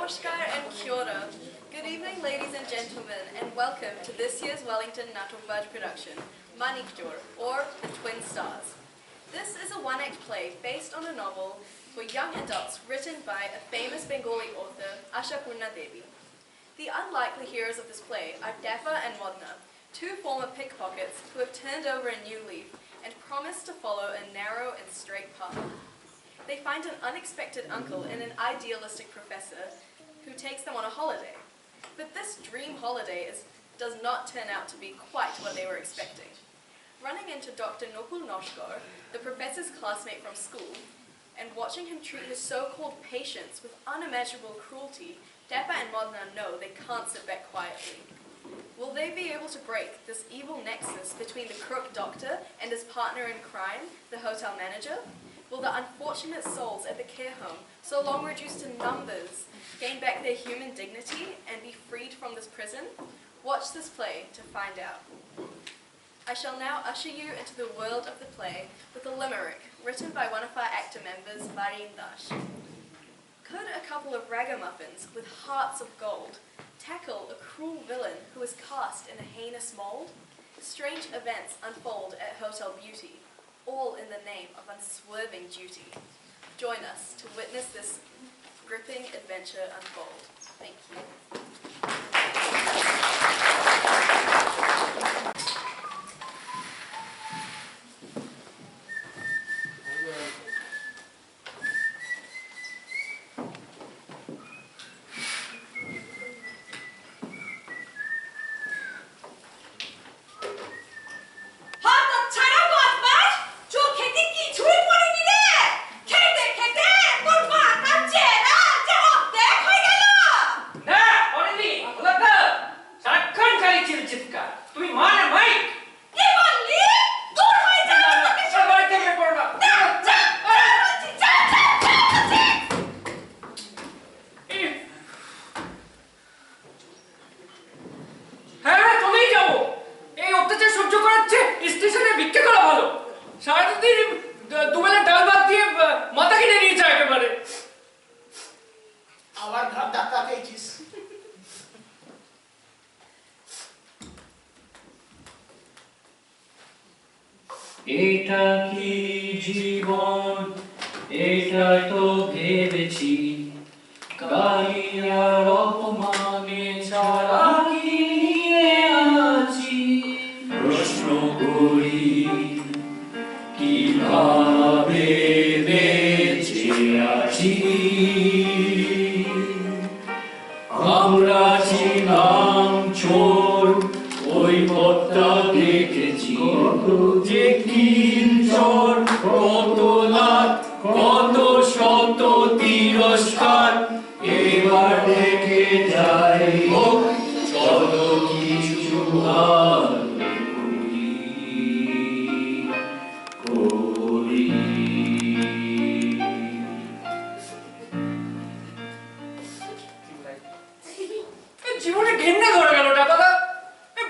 Namaskar and Kia ora. Good evening, ladies and gentlemen, and welcome to this year's Wellington Natukbaj production, Manikjor, or The Twin Stars. This is a one-act play based on a novel for young adults written by a famous Bengali author, Ashapurna Devi. The unlikely heroes of this play are Dappa and Modna, two former pickpockets who have turned over a new leaf and promise to follow a narrow and straight path. They find an unexpected uncle and an idealistic professor who takes them on a holiday. But this dream holiday does not turn out to be quite what they were expecting. Running into Dr. Nukul Noshkar, the professor's classmate from school, and watching him treat his so-called patients with unimaginable cruelty, Dappa and Modna know they can't sit back quietly. Will they be able to break this evil nexus between the crook doctor and his partner in crime, the hotel manager? Will the unfortunate souls at the care home, so long reduced to numbers, gain back their human dignity and be freed from this prison? Watch this play to find out. I shall now usher you into the world of the play with a limerick written by one of our actor members, Varim Das. Could a couple of ragamuffins with hearts of gold tackle a cruel villain who is cast in a heinous mould? Strange events unfold at Hotel Beauty, all in the name of unswerving duty. Join us to witness this gripping adventure unfold. Thank you. এটা কি জীবন এটাই তো ভেবেছি কালিয়ার অপমানে ছাড়া কি নিয়ে আছি প্রশ্ন করি কিভাবে বেঁচে আছি আমরা ছিলাম চোর ওই পথটা দেখেছি যে কিঞ্চর কত লাখ কত শত তিরস্কার এবার দেখে যাই চলো কিছু করি জীবনে ঘেন্না ধরে গেল দাদা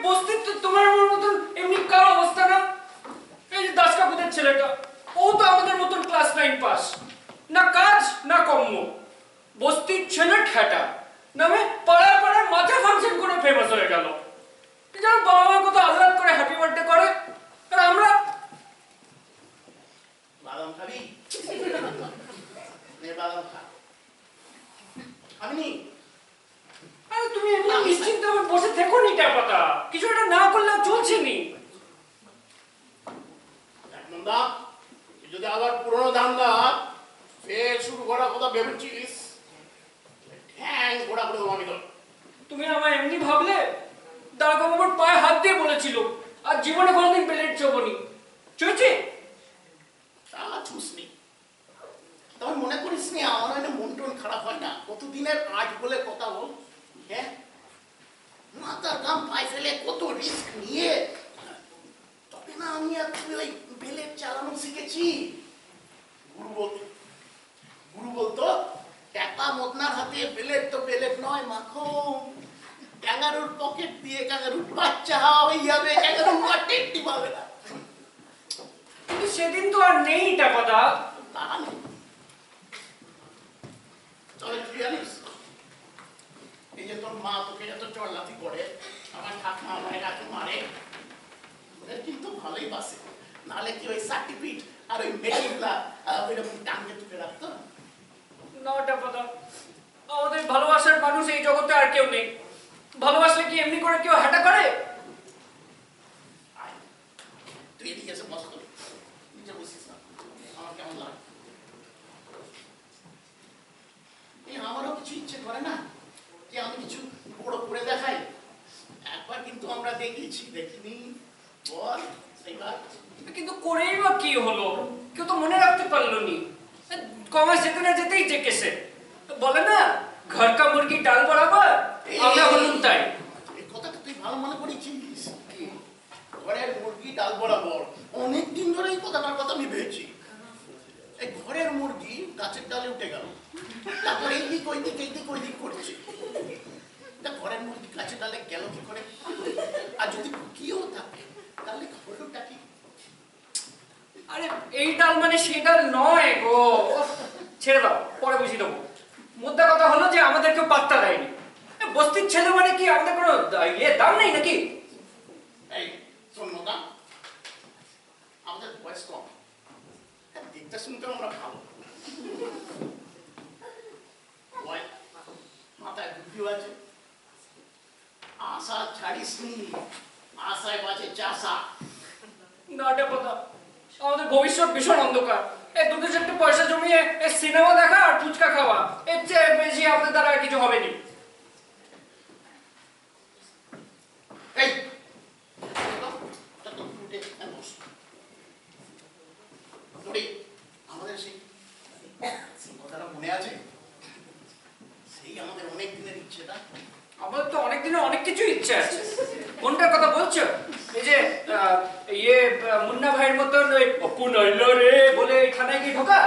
বস্তির তো তোমার মতন এমনি কারো অবস্থা না এই যে দাস কাকুদের ছেলেটা ও তো আমাদের মতন ক্লাস 9 পাস না কাজ না কর্ম বস্তির ছেলে ঠেটা নামে পাড়ার পাড়ার মাথা ফাংশন করে ফেমাস হয়ে গেল যেন বাবা মা কত আহ্লাদ করে হ্যাপি বার্থডে করে আর আমরা বাদাম খাবি নে বাদাম খা আমি আরে তুমি এমনি নিশ্চিন্তে বসে থেকো নি টাপাতা কিছু একটা না করলে চলছে নি নন্দা যদি আবার পুরনো ধান্দা ফের শুরু করার কথা ভেবেছিস ঠ্যাং ঘোড়া করে আমি তো তুমি আমায় এমনি ভাবলে দাঁড়া বাবা আমার পায়ে হাত দিয়ে বলেছিল আর জীবনে কোনোদিন প্লেট চোবনি চলছে তা ছুসনি তবে মনে করিস নি আমার একটা মন টন খারাপ হয় না কতদিনের আজ বলে কথা বল হ্যাঁ মাথার গাম পায়ে ফেলে কত রিস্ক নিয়ে তবে না আমি আর তুমি ওই বেলেট চালানো শিখেছি গুরু বলতো টাকা মদনার হাতে বেলেট তো বেলেট নয় মাখন ক্যাঙ্গারুর পকেট দিয়ে ক্যাঙ্গারুর বাচ্চা হয়ে যাবে ক্যাঙ্গারুর মাটি টিপাবে না কিন্তু সেদিন তো আর নেই টাকাটা তবে তুই জানিস মা তোকে এত চড়লাতি করে, আমার ঠাকুমা আমায় রাখে মারে, ওদের কিন্তু ভালোই বাসে, নাহলে কি ওই সার্টিফিকেট আর ওই মেডিগুলা ওইরকম টাঙ্গে তুলে রাখতো? নটা কথা, আমাদের ভালোবাসার মানুষ এই জগতে আর কেউ নেই। ভালোবাসলে কি এমনি করে কেউ হাঁটা করে? আয়, তুই এদিকে এসে বস তো, নিচে বসিস না, আমার কেমন লাগে। আমারও কিছু ইচ্ছে করে না যে আমি কিছু বড় করে দেখাই। একবার কিন্তু আমরা দেখিয়েছি, দেখিনি বল সেইবার? কিন্তু করেই বা কি হলো, কেউ তো মনে রাখতে পারলো নি। কমাস যেতে না যেতেই চেকেছে, বলে না ঘর কা মুরগি ডাল বরাবর, আমরা হলুন তাই। এই কথাটা তুই ভালো মনে করেছিস? ঘরের মুরগি ডাল বরাবর, অনেকদিন ধরে এই কথাটার কথা আমি ভেবেছি। এই ঘরের মুরগি গাছের ডালে উঠে গেল, তারপর এইদিক ওইদিক করছে। তা ঘরের মুরগি গাছের ডালে গেল কি করে? আর যদি কেউ থাকে তাহলে হলোটা কি? আরে এই ডাল মানে সেই ডাল নয় গো, ছেড়ে দাও, পরে বুঝিয়ে দেবো। মুদ্রা কথা হলো যে আমাদের কেউ পাত্তা দেয়নি। বস্তির ছেলে মানে কি আমাদের কোনো দাম নেই নাকি? এই শোন না, আমাদের বয়স কম, দেখতে শুনতে আমরা ভালো, মাথায় বুদ্ধিও আছে, আশা ছাড়িস নি, আশায় বাঁচে চাষা। নাটা কথা, আমাদের ভবিষ্যৎ ভীষণ অন্ধকার। এই দুটো চারটে পয়সা জমিয়ে সিনেমা দেখা আর ফুচকা খাওয়া, এর চেয়ে বেশি আমাদের দ্বারা আর কিছু হবে না। এই আমাদের সেই কথাটা মনে আছে? সেই আমাদের অনেক দিনের ইচ্ছেটা। আমাদের তো অনেক দিনে অনেক কিছু ইচ্ছে আছে। কোনটার কথা বলছো? এই যে মুন্না ভাইয়ের মতন ওই অপু নইলো রে বলে থানায় গিয়ে ঢোকা?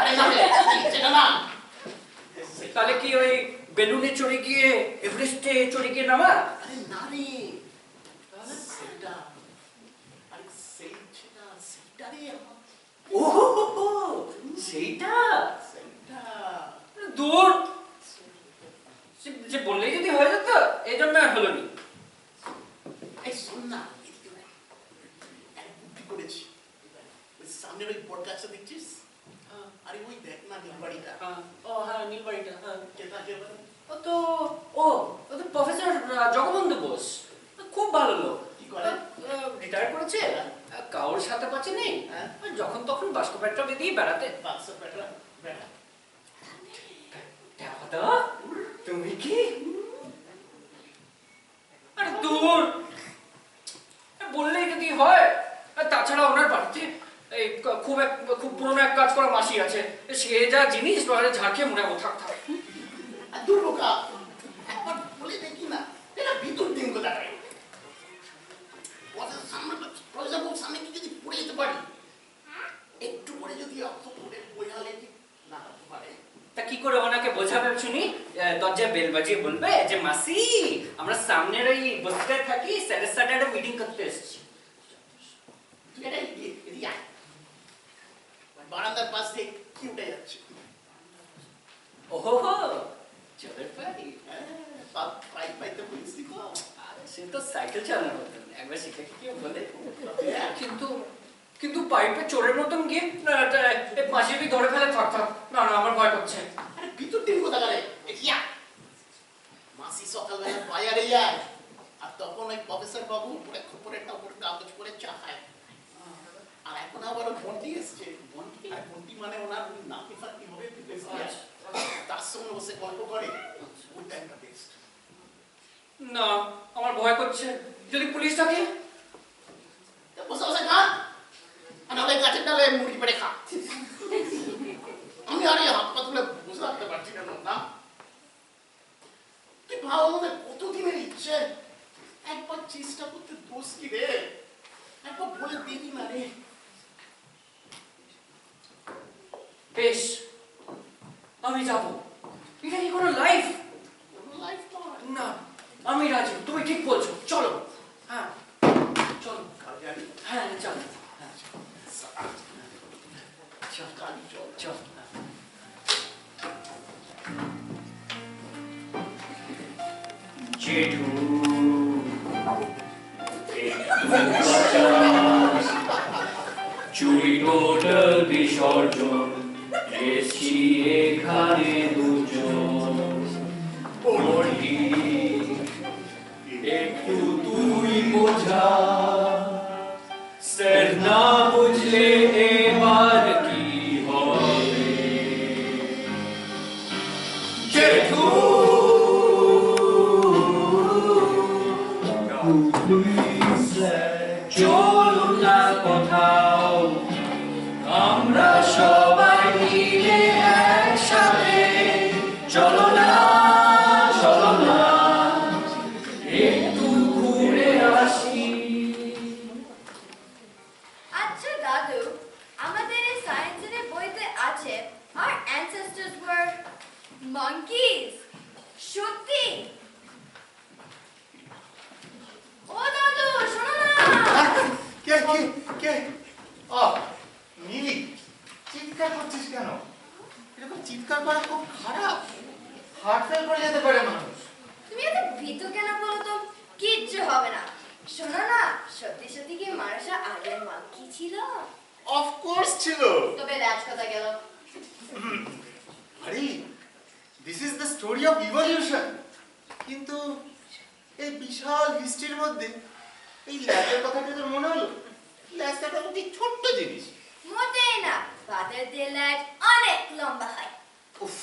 তাহলে কি ওই বেলুনে চড়ে গিয়ে এভারেস্টে চড়ে গিয়ে নামা? আরে না রে, সেটা আরে সেইটা রে, ও সেইটা সেইটা দূর, যে বললেই যদি হয়ে যেত, এই জন্য আর হলো নি। এই শোন না, এক বুদ্ধি করেছি। ওই সামনের ওই বট গাছটা দেখছিস? আরে ওই দেখ না নীলবাড়িটা। ও হ্যাঁ, নীলবাড়িটা। হ্যাঁ, কে থাকে এবার? ও তো প্রফেসর জগবন্ধু বোস, খুব ভালো লোক। কি করে? রিটায়ার করেছে, কারোর সাথে পাচ্ছে নেই, যখন তখন বাস্ক প্যাটটা বেরিয়ে বেড়াতে। বাক্স পেটরা বেটা। দাদা তুমি কি? আরে দূর, বললেই যদি হয়। তাছাড়া ওনার বাড়িতে এই খুব পুরনো এক কাজ করা মাসি আছে, সে যা জিনিস ঝাঁকে মনে হবো থাক থাক। আর দূর বোকা, একবার বলে দেখি না, এটা ভিতর দিন কোথা করে। সামনে কি যদি পড়ে যেতে পারি, একটু পরে যদি অর্থ পড়ে বোঝালে কি না হতে পারে? তা কি করে ওনাকে বোঝাবে শুনি? দরজায় বেল বাজিয়ে বলবে যে মাসি, আমরা সামনের ওই বস্তিটায় থাকি, স্যারের সাথে একটা মিটিং করতে এসেছি। তুই এটা এদিকে আয়, বারান্দার পাশ দিয়ে কি উঠে যাচ্ছে? ওহো চলের পাই, পাইতে বলিস নি তো? সে তো সাইকেল চালানোর মতন, একবার শিখে কি বলে। কিন্তু পাইপে চোরের মতন গিয়ে মাসি যদি ধরে ফেলে, থাক থাক, না না আমার ভয় করছে। আরে ভিতর দিন কোথা করে? এদিকে মাসি সকালবেলা বাজারে যায়, আর তখন ওই প্রফেসর বাবু উপরে খবরের কাগজ করে চা খায়। আর এখন আবার বন্টি এসছে, বন্টি মানে ওনার নাতি ফাতি হবে, তার সঙ্গে বসে গল্প করে, ওইটা একটা বেস্ট। না আমার ভয় করছে, যদি পুলিশ থাকে? বসে বসে খা, আর নাহলে গাছের ডালে মুরগি পেড়ে খা। আমি আর এই হাত পা তুলে বসে রাখতে পারছি কেন না? তুই ভাব আমাদের কতদিনের ইচ্ছে, একবার চেষ্টা করতে দোষ কি রে? একবার বলে দেখি না রে। বেশ, আমি যাব। এটা কি কোনো লাইফ? লাইফ নয় না, আমি রাজি, তুমি ঠিক বলছো, চলো। হ্যাঁ চলো। কালকে হ্যাঁ চলো, কালি চল। চল। জেঠু বাঁচাস, চুরি বোতল বিসর্জন, এসছি এখানে দুজন। বলি একটু তুই বোঝা, স্যার না বুঝলে এবার কি হবে? জেঠু চলুন না কোথাও, আমরা সবাই মিলে একসাথে, চলো না একটু ঘুরে আসি। আচ্ছা দাদু, আমাদের এই সায়েন্সের বইতে আছে our ancestors were monkeys. সত্যি? ও দাদু শোনো না। কে কে কে ও নীলি, চিৎকার করছিস কেন? এরকম চিৎকার করা খুব খারাপ, হার্ট ফেল করে যেতে পারে মানুষ। তুমি এত ভীতু কেন বলো তো? কিচ্ছু হবে না। শোনো না, সত্যি সত্যি কি মানসা আগের মাংকি ছিল? অফকোর্স ছিল। তবে ল্যাচ কথা গেল। আরে this is the story of evolution. কিন্তু এই বিশাল হিস্ট্রির মধ্যে এই ল্যাজের কথাটা তোর মনে হলো? ল্যাজটা তো খুব ছোট্ট জিনিস। মোটেই না, বাদের দিয়ে ল্যাচ অনেক লম্বা হয়। উফ,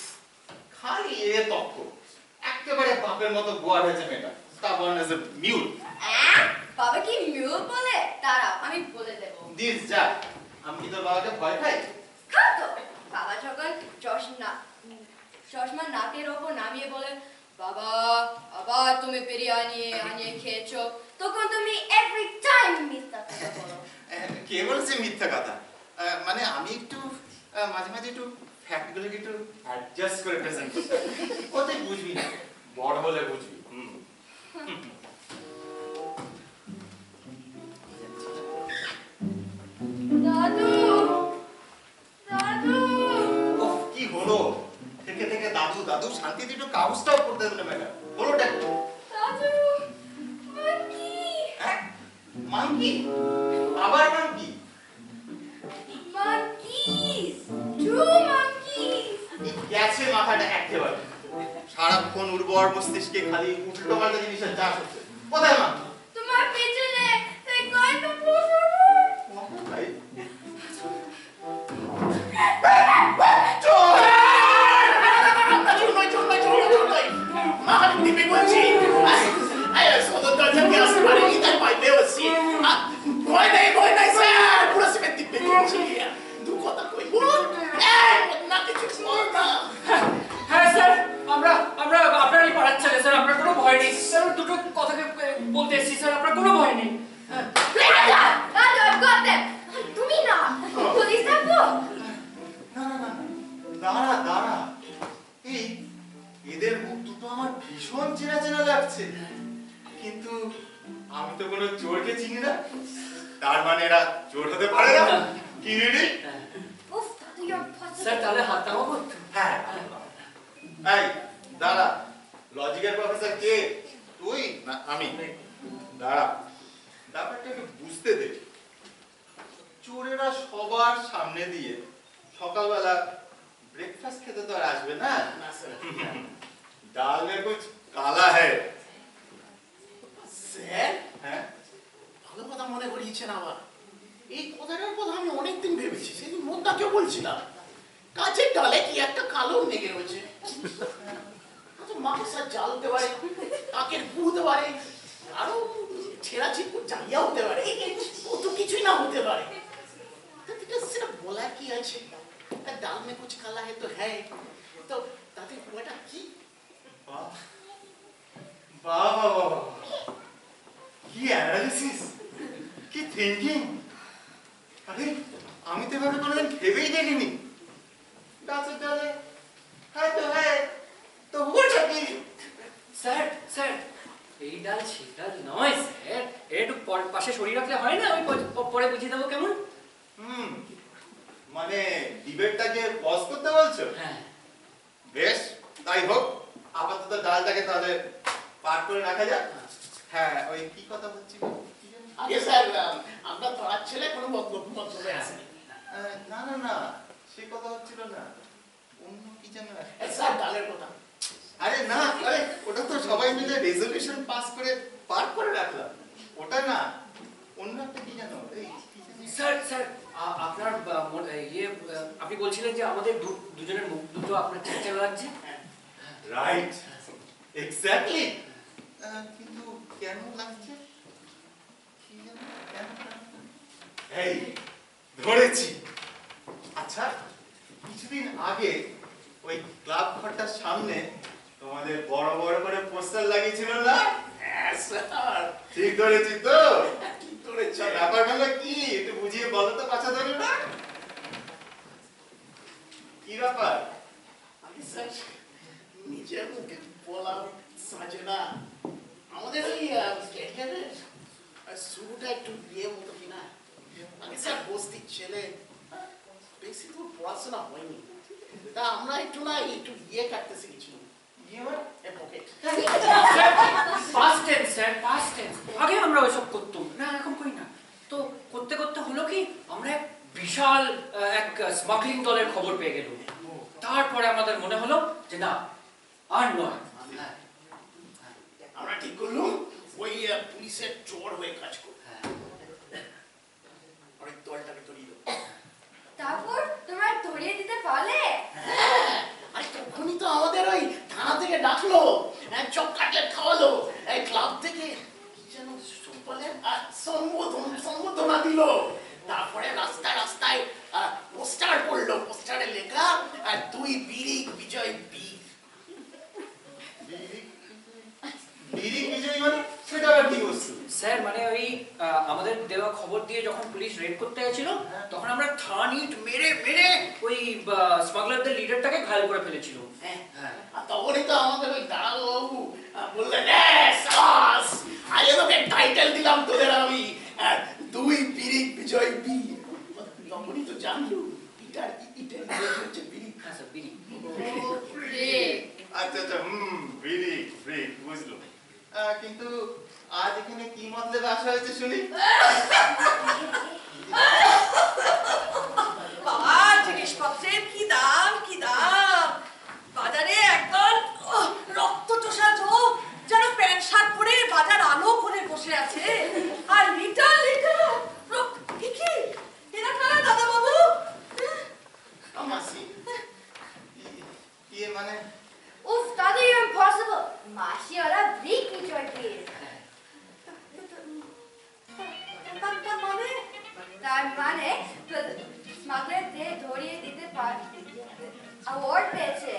খালি এ তক্ক, একেবারে বাপের মতো গোয়ার হয়েছে মেয়েটা। stubborn as a mule। বাবা কি মিউল বলে? দাঁড়াও আমি বলে দেবো। দিস যা, আমি কি তোর বাবাকে ভয় খাই? খাও তো। বাবা যখন চশমা নাকের ওপর নামিয়ে বলে, বাবা আবার তুমি বিরিয়ানি আনিয়ে খেয়েছো, তখন তুমি এভরি টাইম মিথ্যা কথা বলো। কে বলছে মিথ্যা কথা? মানে আমি একটু মাঝে মাঝে একটু ফ্যাক্টগুলোকে একটু অ্যাডজাস্ট করে প্রেজেন্ট করতে, ও তুই বুঝবি না, বড় হলে বুঝবি। দাদু দাদু ওহ, কি হলো? থেকে থেকে দাদু দাদু, শান্তিতে একটু কাগজটাও পড়তে দিলে ম্যাডাম। হলোটা কি? দাদু মাঙ্কি হ্যাঁ, মাঙ্কি? আবার মাঙ্কি? monkeys, two monkeys. গেছে মাথাটা একেবারে। সারাক্ষণ উর্বর মস্তিষ্কে খালি উল্টো পাল্টা জিনিসের চাষ হচ্ছে। কোথায় মা? তোমার পেছনে সেই গল্প পড়ো। ভাই হ্যাঁ স্যার, আমরা আমরা আপনারই পাড়ার ছেলে স্যার, আপনার কোনো ভয় নেই স্যার। দুটো কথাকে বলতে এসেছি স্যার, আপনার কোনো ভয় নেই। দাদু I've got them. তুমি না পুলিশ ডাকবো। দাঁড়া দাঁড়া, এই এদের মুখ দুটো আমার ভীষণ চেনা চেনা লাগছে, কিন্তু আমি তো কোনো চোরকে চিনি না। তার মানে এরা চোর হতে পারে না? কি রে? উফ দাদু you're স্যার possible. তাহলে হাত নামাবো? হ্যাঁ, এই দাঁড়া, লজিকের প্রফেসর কে, তুই না আমি? দাঁড়া, ব্যাপারটা একটু বুঝতে দে। চোরেরা সবার সামনে দিয়ে সকালবেলা ব্রেকফাস্ট খেতে তো আর আসবে না। ডাল মে কুছ কালা হ্যায়। স্যার, হ্যাঁ, ভালো কথা মনে করিয়েছেন আবার। এই কথাটার কথা আমি অনেকদিন ভেবেছি, সেদিন মোদ্দাকেও বলছিলাম। কাছের ডালে কি একটা কালো লেগে রয়েছে। আচ্ছা, মাংসা জাল হতে পারে, কাকের গু হতে পারে, আরো ছেঁড়া চিপুর জালিয়া হতে পারে, কত কিছুই না হতে পারে। সেটা বলার কি আছে? ডাল মে কুছ কালা হে তো হ্যায়, তো তাতে ওটা কি? বাহ বাহ বাহ বাহ, কি অ্যানালিসিস, কি থিঙ্কিং। আরে আমি তো এভাবে কোনোদিন ভেবেই দেখিনি। গাছের ডালে হ্যাঁ তো হ্যাঁ, তো ওটা কি? স্যার স্যার, এই ডাল সেই ডাল নয় স্যার, একটু পাশে সরিয়ে রাখলে হয় না? আমি পরে বুঝিয়ে দেবো কেমন? মানে ডিবেটটাকে পজ করতে বলছো? হ্যাঁ। বেশ, তাই হোক। আপাতত ডালটাকে তাহলে পার করে রাখা যাক। হ্যাঁ, ওই কি কথা হচ্ছিল? আগে স্যার আমরা পাড়ার ছেলে কোনো মতলবে আসেনি। না না না, সে কথা হচ্ছিল না, অন্য কি যেন একটা। স্যার ডালের কথা। আরে না, আরে ওটা তো সবাই মিলে রেজলিউশন পাস করে পার করে রাখলাম, ওটা না, অন্য একটা কি জানো? এই কি জানি? স্যার স্যার আপনার ইয়ে আপনি বলছিলেন যে আমাদের দুজনের মুখ দুটো আপনার চেঁচা লাগছে। Right, exactly. কিন্তু কেন লাগছে? কি জানো কেন? এই ধরেছি। আচ্ছা, কিছুদিন আগে ওই ক্লাব ঘরটার সামনে তোমাদের বড় বড় করে পোস্টার লাগিয়েছিল না? হ্যাঁ স্যার, ঠিক ধরেছি তো? ঠিক ধরেছি। ব্যাপারগুলো কি একটু বুঝিয়ে বলো তো, বাচ্চা ধরে না? কি ব্যাপার? আমি স্যার নিজের মুখে বলা সাজে না। আমাদের ওই ক্যারিয়ারের শুরুটা একটু বিয়ে মতো কিনা। আমি স্যার বস্তির ছেলে, বেশি দূর পড়াশোনা হয়নি, তা আমরা একটু না একটু বিয়ে কাটতে শিখেছিলাম। ইয়ে মানে? Pocket past tense sir, past tense. আগে আমরা ওইসব করতাম না, এখন করি না। তো করতে করতে হলো কি, আমরা এক বিশাল এক স্মাগলিং দলের খবর পেয়ে গেল। তারপরে আমাদের মনে হলো যে না, আর নয়। আমরা ঠিক করলুম ওই পুলিশের চোর হয়ে কাজ করব। আর ওই দলটাকে ধরিয়ে দেবো। তারপর তোমরা ধরিয়ে দিতে পারলে? হ্যাঁ, আর তখনই তো আমাদের ওই থানা থেকে ডাকলো, চপ কাটলেট খাওয়ালো, এই ক্লাব থেকে কি যেন বলে সম্বোধনা দিল। তারপরে রাস্তায় রাস্তায় পোস্টার পড়লো, পোস্টারে লেখা দুই বিরিক বিজয় বীর। বিরিক বিজয়ী মানে? সেটা আবার কি বস্তু? স্যার মানে ওই আমাদের দেওয়া খবর দিয়ে যখন পুলিশ রেড করতে গেছিল, তখন আমরা থানিট মেরে মেরে ওই স্মাগলারদের লিডারটাকে ঘায়ল করে ফেলেছিল। হ্যাঁ, আর তখনই তো আমাদের ওই দাঁড়ালো বাবু বললেন, সাবাস, আজ তোকে টাইটেল দিলাম তোদের আমি দুই বিরিক বিজয় বীর। তখনই তো জানলো ইটার ইটের হচ্ছে বিরিক। হ্যাঁ স্যার, বিড়ি। আচ্ছা আচ্ছা, বিরিক বিরিক বুঝলো। কিন্তু আজ এখানে কি মতলবে আসা হয়েছে শুনি? বাবা, জিনিসপত্রের কি দাম কি দাম! বাজারে একদম রক্ত চোষা ঝোঁক, যেন প্যান্ট শার্ট পরে বাজার আলো করে বসে আছে। আর লিটার লিটার কি কি এরা কারা দাদা বাবু? মাসি ইয়ে মানে? উফ, দাদু, you're impossible. মাসি ওরা ব্রিক বিজয় বীর। মানে তার মানে স্মাগলারদের ধরিয়ে দিতে অ্যাওয়ার্ড পেয়েছে।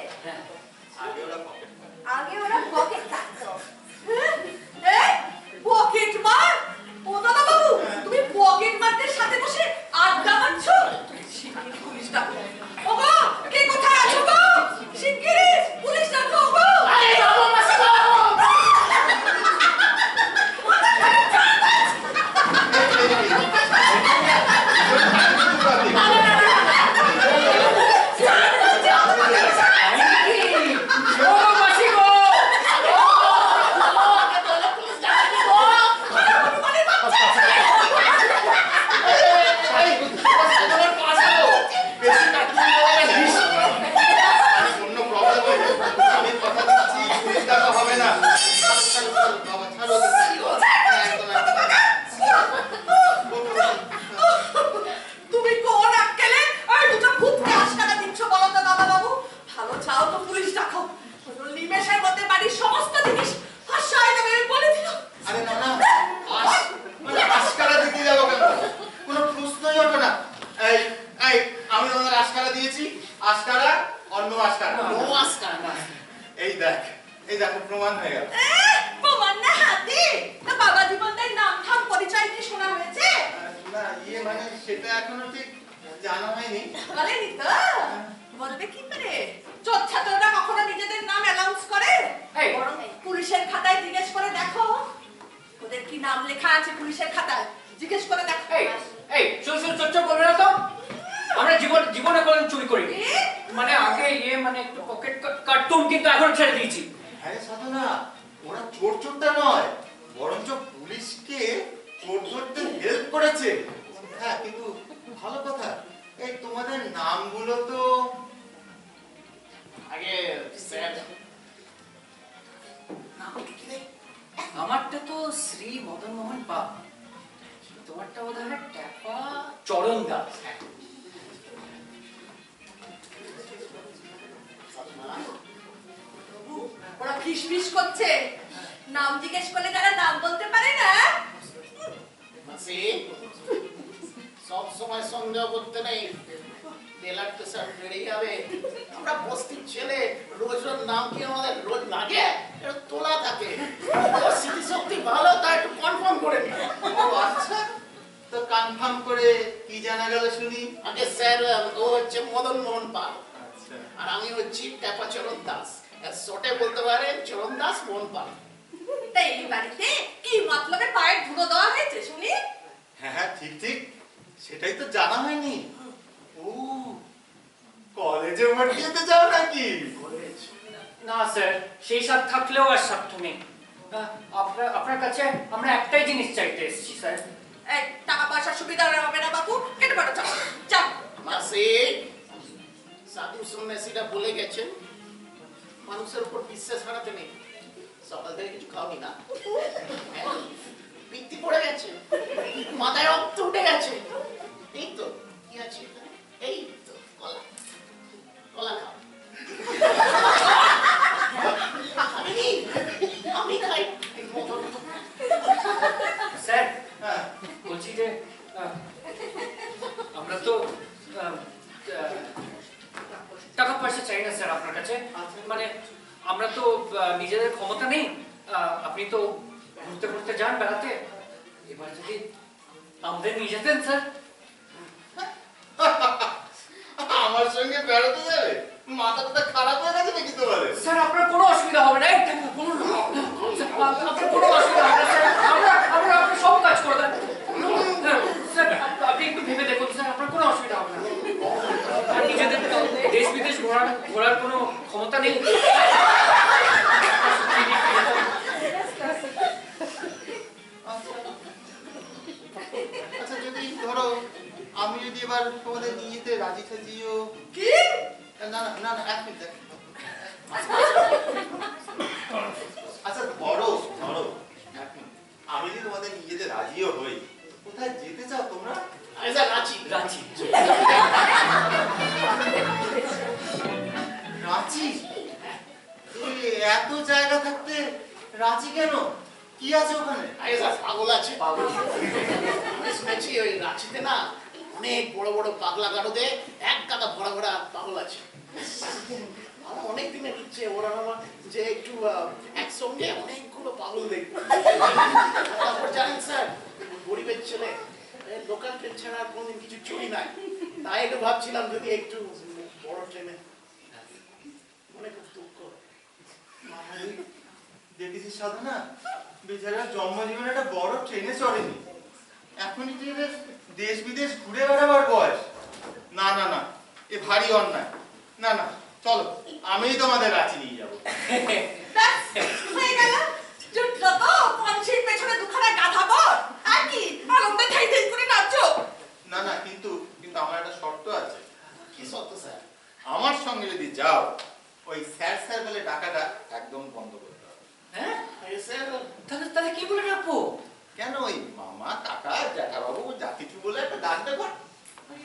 আগে ওরা পকেট আগে ওরা পকেট কাটতো। পকেট মার? ও দাদা বাবু, তুমি পকেট মারদের সাথে বসে আড্ডা মারছো? শিগগিরই পুলিশ ডাকো। ওগো, কে কোথায় আছো গো? শিগগিরই পুলিশ ডাকো গো। আরে বাবু, মাসি বাবু! অন্য প্রবলেম হয়েছে, আমি কথা দিচ্ছি পুলিশ ডাকা হবে না। বাবা ছাড়ো তো। একদম তুমি কোন আক্কেলে আর দুটো ভূতকে আশকারা দিচ্ছ বলো তো দাদা বাবু? ভালো চাও তো পুলিশ ডাকো, নিমেষের মধ্যে বাড়ির সমস্ত জিনিস ফাঁসাই দেবে বলে দিল। আরে না না, মানে আশকারা দিতে যাবো কেন? কোনো প্রশ্নই ওঠে না। এই এই আমি তোমাদের আশকারা দিয়েছি, আশকারা অন্য আশকারা। নো আসকার না। এই দেখো প্রমাণ হয়ে গেল। প্রমাণ না হাতে? তা বাবা জীবনটাই নাম ঠাম পরিচয় কি শোনা হয়েছে? না ইয়ে মানে সেটা এখনো ঠিক জানা হয়নি। বলেনি তো? বলবে কি করে? চোর ছাত্ররা কখনো নিজেদের নাম অ্যানাউন্স করে? এই। বরং পুলিশের খাতায় জিজ্ঞেস করে দেখো, ওদের কি নাম লেখা আছে পুলিশের খাতায়, জিজ্ঞেস করে দেখো। এই শুধু শুধু চচ্চর করবে না তো। আমরা জীবনে কোনো চুরি করিনি। মানে আগে ইয়ে মানে একটু পকেট কাটতুম, কিন্তু এখন ছেড়ে দিয়েছি। আরে সাধনা, ওরা চোর চোরটা নয়, বরঞ্চ পুলিশকে চোর ধরতে হেল্প করেছে। হ্যাঁ, কিন্তু ভালো কথা, এই তোমাদের নামগুলো তো আগে স্যার আমারটা তো শ্রী মদন মোহন পাল, তোমারটা বোধ হয় ট্যাপা চরণ দাস। ওরা ফিসফিস করছে, নাম জিজ্ঞেস করলে তারা নাম বলতে পারে না। মাসি সব সময় সন্দেহ করতে নেই, টেলার তো স্যার বেড়ে যাবে। আমরা বস্তির ছেলে, রোজ রোজ নাম কি আমাদের রোজ লাগে? এটা তোলা থাকে। ওর স্মৃতিশক্তি ভালো, তাই একটু কনফার্ম করে নি। ও আচ্ছা, তো কনফার্ম করে কি জানা গেল শুনি? আগে স্যার ও হচ্ছে মদন মোহন পাল, আচ্ছা, আর আমি হচ্ছি ট্যাপা চরণ দাস। শর্টে বলতে পারেন চরণ দাস মোহন পাল। তাই এই বাড়িতে কি মতলবে পায়ের ধুলো দেওয়া হয়েছে শুনি? হ্যাঁ হ্যাঁ, ঠিক ঠিক, সেটাই তো জানা হয়নি। ও, কলেজে ভর্তি হতে যাও নাকি? না স্যার, সেই সাথ থাকলেও আর সাধ্য নেই। আপনার কাছে আমরা একটাই জিনিস চাইতে এসেছি স্যার। এই টাকা পয়সার সুবিধা হবে না বাবু, কেটে পড়ো, চল যাও। মাসি সাধু সন্ন্যাসীরা বলে গেছেন মানুষের উপর বিশ্বাস হারাতে নেই। সকাল থেকে কিছু খাওনি না? পিত্তি পড়ে গেছে, মাথায় রক্ত উঠে গেছে। এই তো কি আছে এখানে? এই তো কলা, কলা খাও। আমি খাই। স্যার হ্যাঁ, বলছি যে আমরা তো টাকা পয়সা চাই না স্যার আপনার কাছে। মানে আমরা তো নিজেদের ক্ষমতা নেই। আপনি তো ঘুরতে ঘুরতে যান বেড়াতে, এবার যদি আমাদের নিয়ে যেতেন স্যার। আমার সঙ্গে বেড়াতে যাবে? মাথাটা খারাপ হয়ে গেছে নাকি তোমাদের? স্যার আপনার কোনো অসুবিধা হবে না, আপনার কোনো অসুবিধা হবে না স্যার। আমরা আপনি সব কাজ করে দেন স্যার। আপনি একটু ভেবে দেখুন স্যার, আপনার কোনো অসুবিধা হবে না। আর নিজেদের তো দেশ বিদেশ ঘোরার কোনো ক্ষমতা নেই। আচ্ছা, যদি ধরো আমি যদি এবার তোমাদের নিয়ে যেতে রাজি থাজিও। কি? না না না না, এক মিনিট এক মিনিট। আচ্ছা ধরো ধরো এক মিনিট, আমি যদি তোমাদের নিয়ে যেতে রাজিও হই, কোথায় যেতে চাও তোমরা? আচ্ছা রাঁচি। রাঁচি? রাঁচি? এত জায়গা থাকতে রাঁচি কেন? কি আছে ওখানে? আগে স্যার পাগল আছে। আমি শুনেছি ওই রাঁচিতে না অনেক বড় বড় পাগলা গারদে এক গাদা ভরা ভরা পাগল আছে। আমার অনেক দিনের ইচ্ছে ওরা আমার যে একটু একসঙ্গে অনেকগুলো পাগল দেখবো। তারপর জানেন স্যার, গরিবের ছেলে, লোকাল ট্রেন ছাড়া আর কোনদিন কিছু চুরি নাই। তাই একটু ভাবছিলাম যদি একটু বড় ট্রেনে। মনে খুব দুঃখ। দেখেছিস সাধনা, বেচারা জন্মজীবনে একটা বড় ট্রেনে চড়েনি, এখনই যে দেশ বিদেশ ঘুরে বেড়াবার বয়স। না না না, এ ভারী অন্যায়। না না, চলো আমিই তোমাদের রাঁচি নিয়ে যাবো। ব্যাস, হয়ে গেল। জুটলো তো পঞ্চির পেছনে দুখানা গাধা বর, আর কি আনন্দে ঠাই ঠাই করে নাচো। না না, কিন্তু কিন্তু আমার একটা শর্ত আছে। কি সত্য স্যার? আমার সঙ্গে যদি যাও, ওই স্যার স্যার বলে ডাকাটা একদম বন্ধ করতে হবে। হ্যাঁ স্যার তাহলে কি বলে রাখবো? কেন, ওই মামা কাকা জ্যাঠাবাবু যা কিছু বলে একটা ডাক দেবো।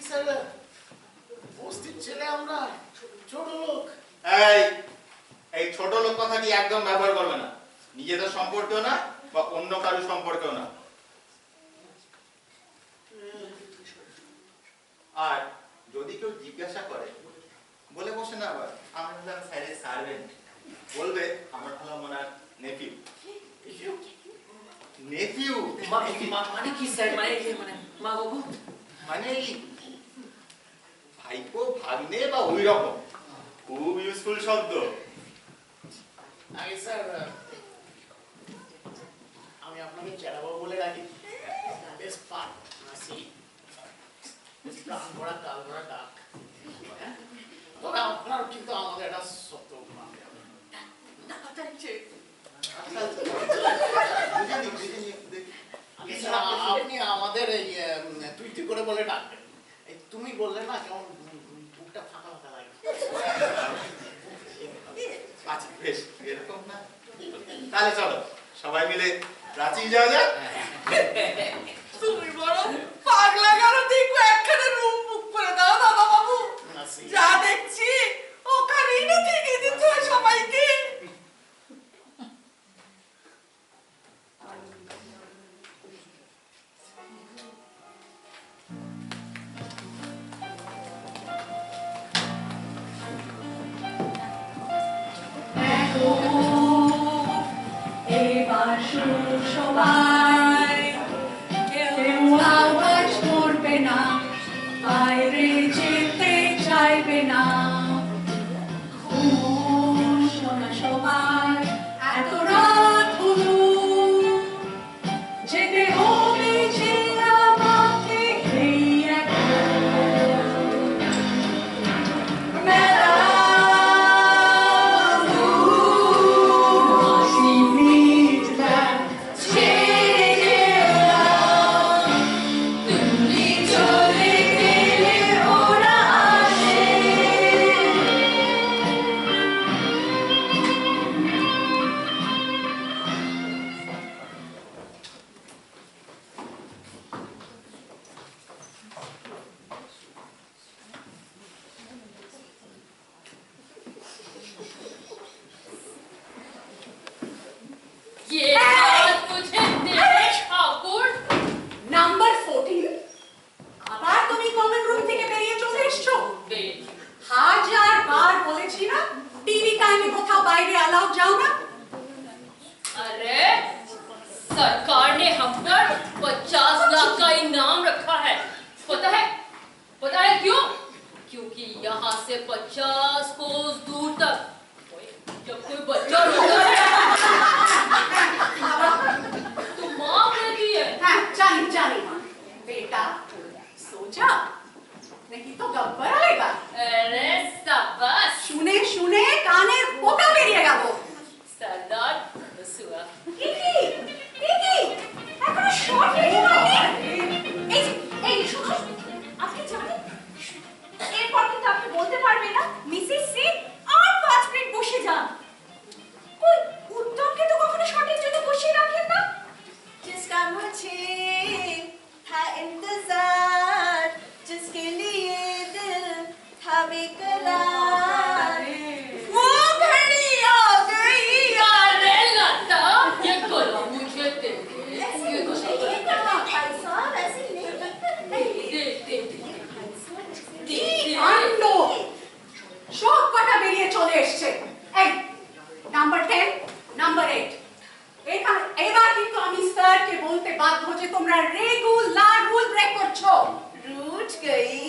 স্যার বস্তির ছেলে আমরা, ছোট লোক। এই এই ছোট লোক কথাটি একদম ব্যবহার করবে না, নিজেদের সম্পর্কেও না বা অন্য কারো সম্পর্কেও না। আর যদি কেউ জিজ্ঞাসা করে, বলে বসে না আবার আমি হলাম স্যারের সার্ভেন্ট, বলবে আমার হলাম ওনার নেফিউ। নেফিউ মানে কি স্যার? মানে মা বাবু? মানে ভাইপো ভাগ্নে বা ওই রকম, খুব ইউজফুল শব্দ। আগে স্যার আমি আপনাকে চেরাবাবু বলে রাখি। বেশ পাক হাসি, বেশ প্রাণ ভরা কাল ভরা ডাক। তবে আপনার কিন্তু আমাদের একটা সত্য মানতে হবে। টাকা চাইছে। আচ্ছা আচ্ছা, না এই তুমি বললে না কেমন বুকটা ফাঁকা ফাঁকা লাগে। আচ্ছা বেশ এরকম না তাহলে চলো সবাই মিলে রাঁচি যাওয়া যাক। তুমি বড় পাগলা গেল দেখবো একখানে রুম বুক করে দাও দাদা বাবু। যা দেখছি ওখানেই না থেকে দিতে হয় সবাইকে। এবার সবাই কেউ আওয়াজ করবে না, বাইরে যেতে চাইবে না। শোনা সবাই এত রাত হলো, যেতে হবে যে আমাকে এই নাম্বার 14 আবার তুমি কমন রুম থেকে বেরিয়ে চলে এসছো। হাজার বার বলেছি না টিভি টাইমে কোথাও বাইরে अलाउ जाओ ना। अरे सरकार ने हम पर 50 लाख का इनाम रखा है। पता है क्यों? क्योंकि यहाँ से 50 कोस दूर तक जब कोई बच्चा रोता है तो माँ कहती है हाँ जानी बेटा सो जा, नहीं तो गब्बर आएगा। अरे शाबाश শুনে কানে পোকা বেরিয়ে গেল। सरदार बसुआ ইকি এখন শর্ট এই শুনো আপনি জানেন এরপর কিন্তু আপনি বলতে পারবেন না মিসেস সিং আর 5 মিনিট বসে যান। ওই উত্তমকে তো কখনো শর্টের জন্য বসিয়ে রাখেন না। जिसका मुझे था इंतजार, जिसके लिए दिल था बेकरार, वो घड़ी आ गई। अरे लता ये गला मुझे दे दे ये गला ऐसा वैसे नहीं। दे কাণ্ড সব কটা বেরিয়ে চলে এসছে। এই নাম্বার 10 নাম্বার 8 এবার কিন্তু আমি স্যারকে বলতে বাধ্য যে তোমরা রেগুলার রুল ব্রেক করছো। रूठ गई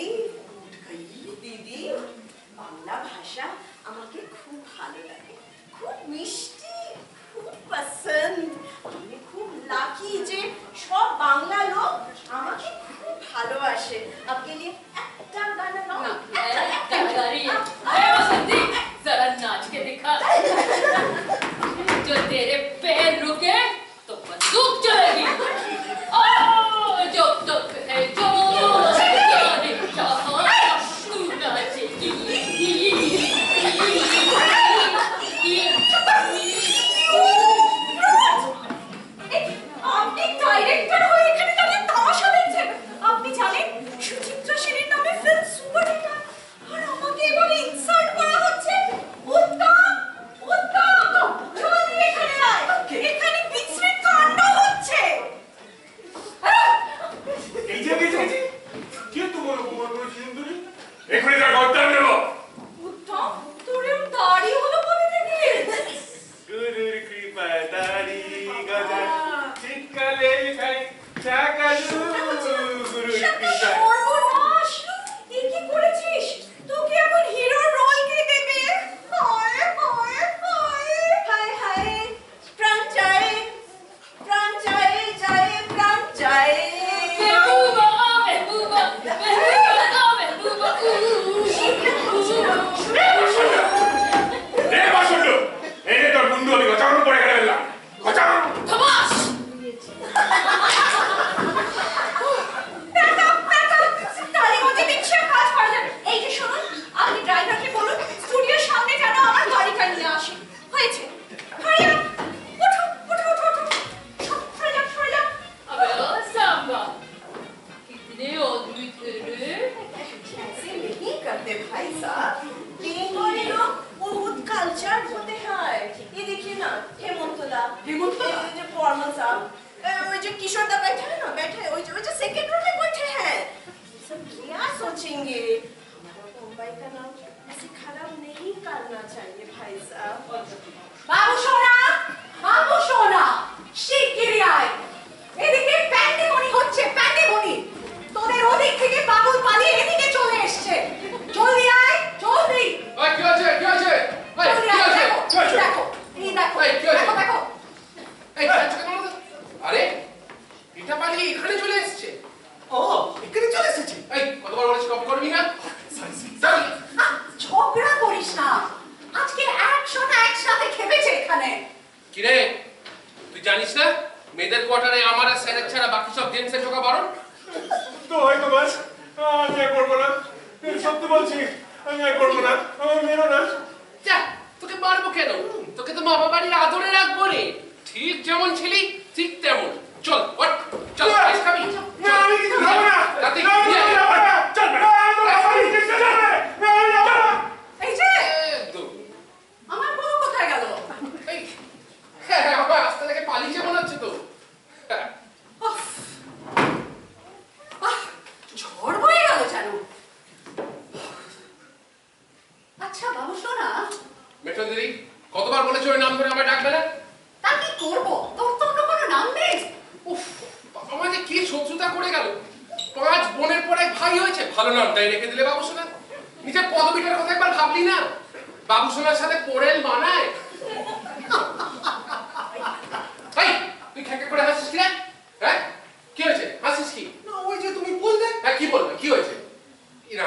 दीदी, বাংলা ভাষা আমাকে খুব ভালো লাগে, খুব মিষ্টি, খুব পছন্দ। আমি খুব লাকি যে সব বাংলা লোক আমাকে খুব ভালোবাসে। आपके लिए একটা গানা গাও না। गा रही है। अरे बसंती जरा नाच के दिखा। जो तेरे पैर रुके तो बंदूक चलेगी। जो तक है जो जाने जहाँ तू नाचेगी। हेमंत ये जो फॉर्मल साहब वो जो किशोर दा बैठा है ना बैठे वो जो सेकंड रो में बैठे हैं सब क्या सोचेंगे मुंबई का नाम ऐसे खराब नहीं करना चाहिए भाई साहब বাবু সোনা শিগগিরই আয় এদিকে প্যান্ডেমনি হচ্ছে প্যান্ডেমনি তোদের ওদিক থেকে পাগল পালিয়ে এদিকে চলে এসেছে জলদি আয় জলদি ওই কি হচ্ছে কি হচ্ছে ওই জলদি কি আয় হচ্ছে দেখো এই দেখো এই, কি হয়েছে? দেখো দেখো এই আরে এটা পালিয়ে এখানে চলে এসেছে ও এখানে চলে এসেছি। এই কতবার বলেছি কপি করবি না ঝগড়া করিস না আজকে একশোটা একসাথে খেপেছে এখানে কিরে তুই জানিস না মেয়েদের কোয়ার্টারে আমার আর স্যারের ছাড়া বাকি সব জেন্টসের ঢোকা বারণ তো হয়তো বাস আমি আর করবো না সত্যি বলছি আমি আর করবো না আমার মেরো না যা তোকে মারবো কেন তোকে তো মামা বাড়ির আদরে রাখবো রে ঠিক যেমন ছিলি ঠিক তেমন চল ওঠ চল আইস খাবি না আমি কিছু খাবো না রাতে না, আমি বিয়ে যাবো না। চল না, আমি যাবো না। না, আমি যাবো না। এই যে একদম আমার বউ কোথায় গেল এই হ্যাঁ আমার রাস্তা থেকে পালিয়েছে মনে হচ্ছে তো হ্যাঁ উফ, আহ, ঝড় বয়ে গেল যেন আচ্ছা বাবু সোনা মেট্রো দিদি কতবার বলেছো ওই নাম ধরে আমায় ডাকবে না তা কি করবো তোর তো অন্য কোনো নাম নেই উফ বাবা যে কি শত্রুতা করে গেল 5 বোনের পর এক ভাই হয়েছে ভালো নামটাই রেখে দিলে বাবুসোনা নিজের পদবিটার কথা একবার ভাবলি না বাবুসোনার সাথে কোরেল মানায় এই তুই খেকে করে হাসিস কি রে হ্যাঁ কি হয়েছে হাসিস কি না ওই যে তুমি বললে হ্যাঁ কি বলবে কি হয়েছে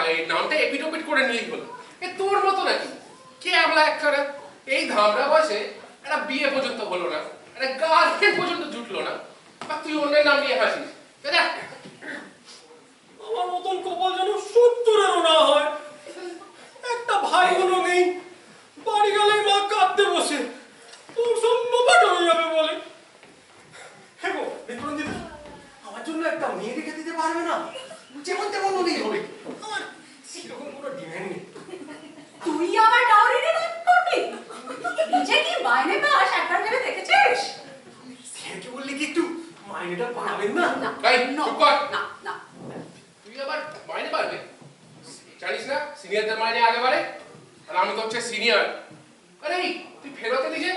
এই নামটা এপিটোপিট করে নিলেই হলো এ তোর মতো নাকি কে আমলা একটা এই ধামরা বয়সে একটা বিয়ে পর্যন্ত হলো না একটা গার্লফ্রেন্ড পর্যন্ত জুটলো না আর তুই অন্য নাম নিয়ে হাসিস দাদা আমার মতন কপাল যেন 70-এরও না হয় একটা ভাই বোনও নেই বাড়ি গেলেই মা কাঁদতে বসে তোর সব নোপাট হয়ে যাবে বলে হ্যাঁ গো বিক্রম দিদি আমার জন্য একটা মেয়ে রেখে দিতে পারবে না যেমন তেমন হলেই হবে। আমার সেরকম কোনো ডিমান্ড নেই তুই আমার ডাউরি নিয়ে রাগ করবি নিজে কি মাইনে পাস একবার ভেবে দেখেছিস স্যারকে বললে কি একটু মাইনেটা বাড়াবেন না না এই, না চুপ কর। না না তুই আবার মাইনে পারবে জানিস না সিনিয়রদের মাইনে আগে বাড়ে আর আমি তো হচ্ছে সিনিয়র আরে এই, তুই ফেরতে দিছে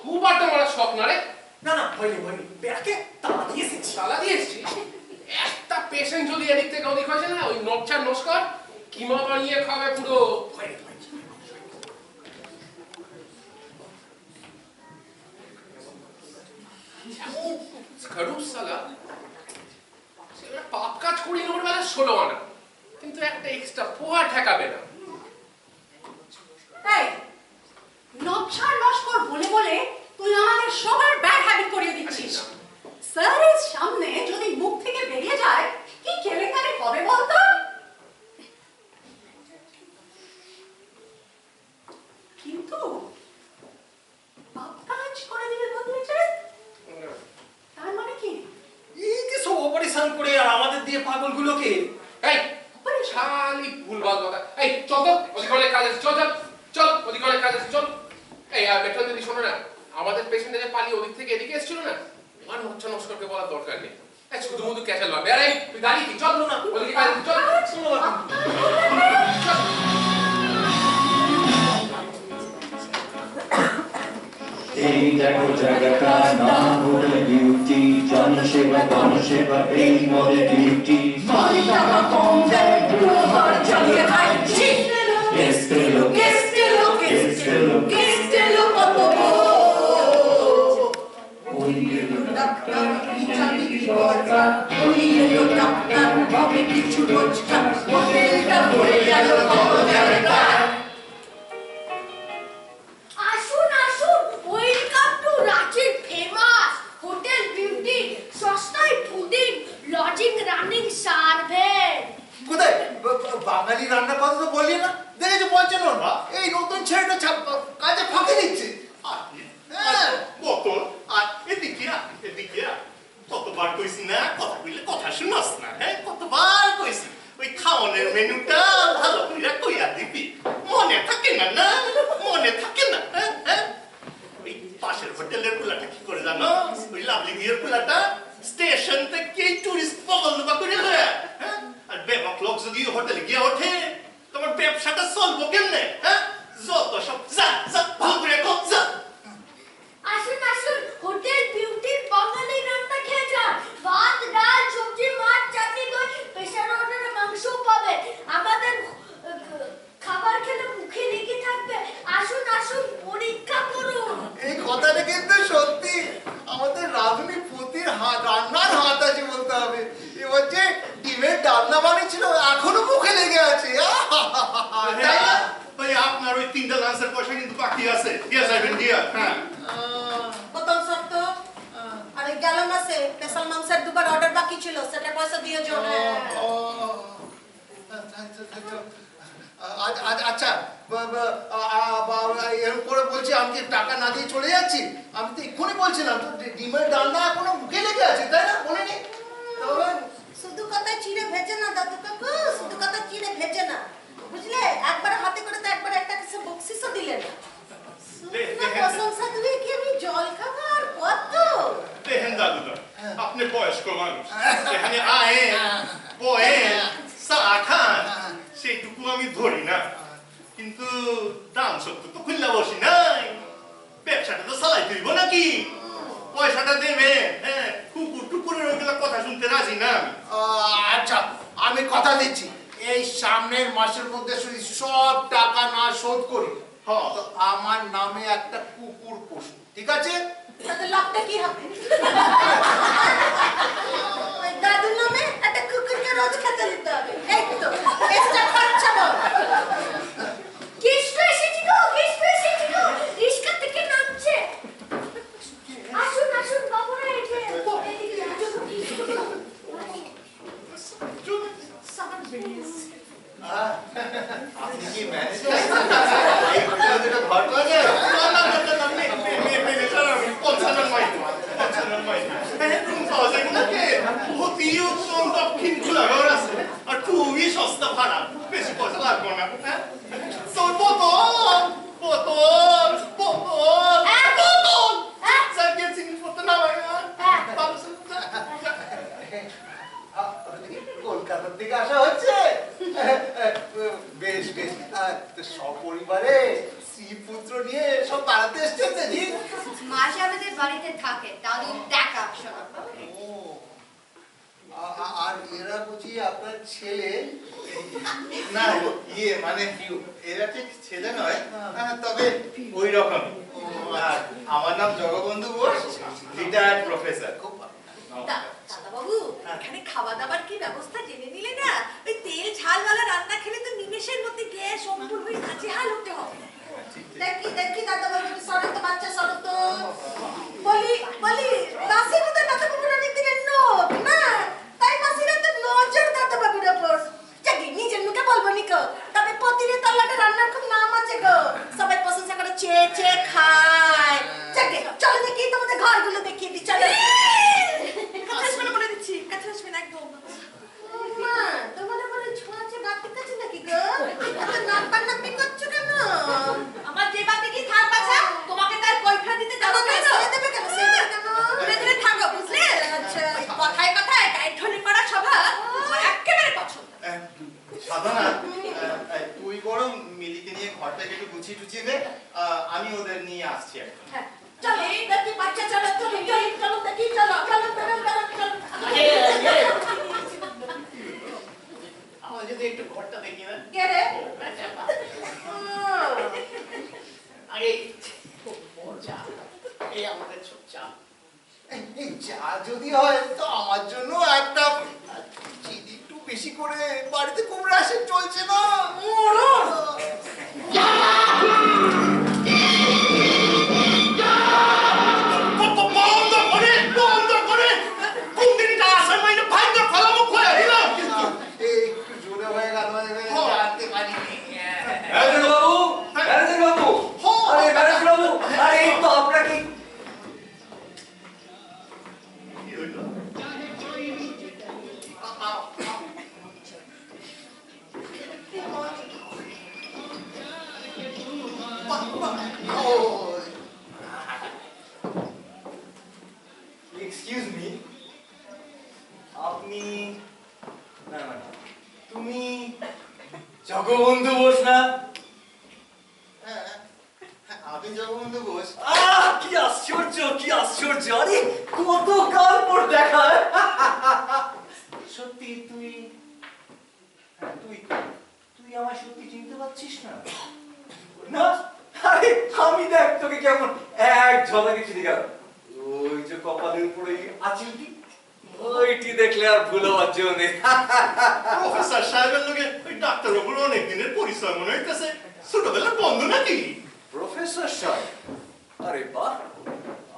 খুব আড্ডা মারার শখ না রে না না হয়নি ব্যাকে তালা দিয়ে এসেছি তালা দিয়ে এসছিস একটা পেশেন্ট যদি এদিক থেকে ওদিক হয়েছে না ওই নকশা নস্কর কিমা বানিয়ে খাবে পুরো হয়নি খরুস সালা সেটা পাপ কাজ করি ওর বেলা 16 আনা কিন্তু একটা এক্সট্রা পোহা ঠেকাবে না এই নকশার নস্কর বলে বলে তুই আমাদের সবার ব্যাড হ্যাবিট করিয়ে দিচ্ছিস স্যারের সামনে যদি মুখ থেকে বেরিয়ে যায় কি কেলেঙ্কারি হবে বলতো কিন্তু পাপ কাজ করে দিলে বদলেছে তার মানে কি এই যে সব অপারেশন করে আর আমাদের দিয়ে পাগলগুলোকে এই শালি ভুলভাল কথা এই চল তো ওদিকে অনেক কাজ আছে চল চল চল ওদিকে অনেক কাজ আছে চল এই আর বেতন দিদি শোনো না আমাদের পেশেন্ট যে পালি ওদিক থেকে এদিকে এসেছিল না আর নচ্ছা নস্করকে বলার দরকার নেই এই শুধু শুধু ক্যাচাল মারবে আরে তুই দাঁড়িয়ে কি চল না ওদিকে কাজ আছে, চল চল এই দেখো জায়গাটা নাম হলো ডিউটি জনসেবা গণসেবা এই মনে ডিউটি টাকা কম দেয় পুরো ঘর চালিয়ে খায় গেস্ট এলো গেস্ট এলো গেস্ট এলো গেস্ট এলো কত ওই এলো ডাক্তার কি জানি কি দরকার ওই এলো ডাক্তার হবে কিছু রোজগার হোটেলটা ভরে গেল কত জায়গায় আসুন আসুন ওয়েলকাম টু রাঁচির ফেমাস হোটেল বিউটি সস্তায় ফুডিং লজিং রানিং সার্ভেন্ট কোথায় বাঙালি রান্নার কথা তো বললি না দেখেছো পঞ্চান্ন এই নতুন ছেলেটা কাজে ফাঁকি দিচ্ছে হ্যাঁ বোতল আর এদিকে কতবার কইছি না কথা বললে কথা শুনস না হ্যাঁ কতবার কইছি ওই হোটেলের পোলাটা কি করে জানো? ওই লাভলি গিয়ের পোলাটা স্টেশন থেকে টুরিস্ট পাগল বা করে লয়। হ্যাঁ? আর বেবাক লোক যদি হোটেলে গিয়ে ওঠে তোমার ব্যবসাটা চলবো কেমনে? হ্যাঁ? যত সব যা যা ভালো করে কর যা। আসুন আসুন হোটেল বিউটির বাঙালি রান্না খেয়ে যান। ভাত ডাল সবজি মাছ চাটনি দই প্রেসার অর্ডারে মাংসও পাবে। আমাদের খাবার খেলে মুখে লেগে থাকবে। আসুন আসুন পরীক্ষা করুন। এই কথাটা কিন্তু সত্যি, আমাদের রাঁধুনি পুতির রান্নার হাত আছে বলতে হবে। এবার যে ডিমের ডালনা বানিয়েছিল এখনো মুখে লেগে আছে। তাই না? ভাই আপনার ওই 3টা লাঞ্চের পয়সা কিন্তু বাকি আছে, দিয়ে যাবেন দিয়া। হ্যাঁ প্রথম শর্ত আর এই গেল মাসে স্পেশাল মাংসের দুবার অর্ডার বাকি ছিল, সেটা পয়সা দিয়ে যাও। আচ্ছা এরকম করে বলছি আমি কি টাকা না দিয়ে চলে যাচ্ছি? আমি তো এক্ষুনি বলছিলাম তো ডিমের ডালনা এখনো মুখে লেগে আছে, তাই না? বলিনি? শুধু কথা চিড়ে ভেজে না দাদু কাকু, শুধু কথা চিড়ে ভেজে না, বুঝলে? একবার হাতে করে তো একবার একটা কিছু বকশিসও দিলে না। প্রশংসা দিলে কি আমি জল খাবো আর কত? দেখেন দাদুদা, আপনি বয়স্ক মানুষ, এখানে আয়ে বয়ে চা খান সেইটুকু আমি ধরি না, কিন্তু দাম সত্য তো খুললা বসি নাই, ব্যবসাটা তো চালাই তুইব নাকি? পয়সাটা দেবে। হ্যাঁ, কুকুর টুকুরের ওইগুলা কথা শুনতে রাজি না আমি। আচ্ছা আমি কথা দিচ্ছি, এই সামনের মাসের মধ্যে যদি সব টাকা না শোধ করি তো আমার নামে একটা কুকুর পশু, ঠিক আছে? তাতে লাভটা কি হবে? ওই দাদুর নামে একটা কুকুরকে রোজ খেতে দিতে হবে, এই তো এক্সট্রা খরচা বল। কিসটা এসেছি গো, কিসটা এসেছি গো, রিস্কা থেকে নামছে। আসুন আসুন বাবুরা, এদিকে সামান বেরিয়েছে। আপনি কি ম্যানেজার? এই হোটেলে যেটা ঘর লাগে? না না না না, ম্যানেজার আমি, পঞ্চানন মাইতি। রুম পাওয়া যায় নাকি? অতিও উত্তম দক্ষিণ খোলাঘর আছে, আর খুবই সস্তা ভাড়া, বেশি পয়সা লাগবে না। তোর বোতল বোতল বোতল বোতল জায়গা জিনিসপত্র নামাই না। কলকাতার দিকে আসা হচ্ছে? বেশ বেশ, সপরিবারে স্ত্রী পুত্র নিয়ে সব বেড়াতে এসছেন দেখি। মাসে আমাদের বাড়িতে থাকে, দাদুর টাকা শোনা। আর এরা বুঝি আপনার ছেলে? না ইয়ে মানে এরা ঠিক ছেলে নয়, তবে ওই রকম। আর আমার নাম জগবন্ধু বোস, রিটায়ার্ড প্রফেসর। দাদাবাবু, এখানে খাওয়া দাবার কি ব্যবস্থা জেনে নিলে না? ওই তেল ঝালওয়ালা রান্না খেলে তো নিমেষের মধ্যে গ্যাস অম্বল হয়ে নাজেহাল হতে হবে। দেখি দেখি দাদাবাবু, সরো তো বাচ্চা, সরো তো। বলি বলি বাসির মধ্যে দাদাবাবুর অনেক দিনের নোট না, তাই বাসিরা তো নজর দাদাবাবুর ওপর। জাগি নিজের মুখে বলবো নিকো, তবে পতিরে তল্লাটা রান্নার খুব নাম আছে গো, সবাই প্রশংসা করে চেয়ে চেয়ে খায়। জাগি চলো দেখি তোমাদের ঘরগুলো দেখিয়ে দিই, চলো। কথা শুনে বলে দিচ্ছি, কথা শুনে একদম। মা, তোমার আবার ছোঁয়াচে বাতি কাছে নাকি গো? এত নাপান নাপি করছো কেন? আমার যে বাতি কি থাক বাছা, তোমাকে তার কৈফিয়ত দিতে যাবো কেন? ছেড়ে দেবে কেন? ছেড়ে দেবে কেন? ধীরে ধীরে থাকো, বুঝলে? আচ্ছা, কথায় কথায় টাইটলি করা স্বভাব আমার একেবারে পছন্দ। সাধনা, তুই বরং মিলিকে নিয়ে ঘরটাকে একটু গুছিয়ে টুছিয়ে দে, আমি ওদের নিয়ে আসছি এখন। হ্যাঁ, চলো দেখি বাচ্চা, চলো চলো চলো চলো দেখি, চলো চলো চলো চলো চলো। আমার যদি একটু ঘরটা দেখি না? কে রে? আরে খুব মজা, এই আমাদের চুপচাপ। যা যদি হয় তো আমার জন্য একটা চিনি একটু বেশি করে, বাড়িতে খুব রাশন চলছে না। একটু জোরে হয়ে গেল, জানতে পারিনি। ম্যানেজার বাবু, ম্যানেজার বাবু, আরে ম্যানেজার বাবু, আরে এই তো আপনাকে। কি হইলো? এক্সকিউজ মি, আপনি না না না, তুমি জগবন্ধু বোস না? হ্যাঁ, আমি জগবন্ধু বোস। কি আশ্চর্য, কি আশ্চর্য! আরে কতকাল পর দেখা! সত্যি তুই তুই তুই আমায় সত্যি চিনতে পারছিস না? না, আরে আমি দেখ তোকে কেমন এক ঝলকে চিনি গেল। ওই যে কপালের উপরে আঁচিলটি, ওইটি দেখলে আর ভুল হওয়ার জন্য নেই। প্রফেসর সাহেবের লোকে ওই ডাক্তার বাবুর অনেক দিনের পরিচয় মনে হইতেছে। ছোটবেলার বন্ধু নাকি? প্রফেসর সাহেব? আরে বাহ,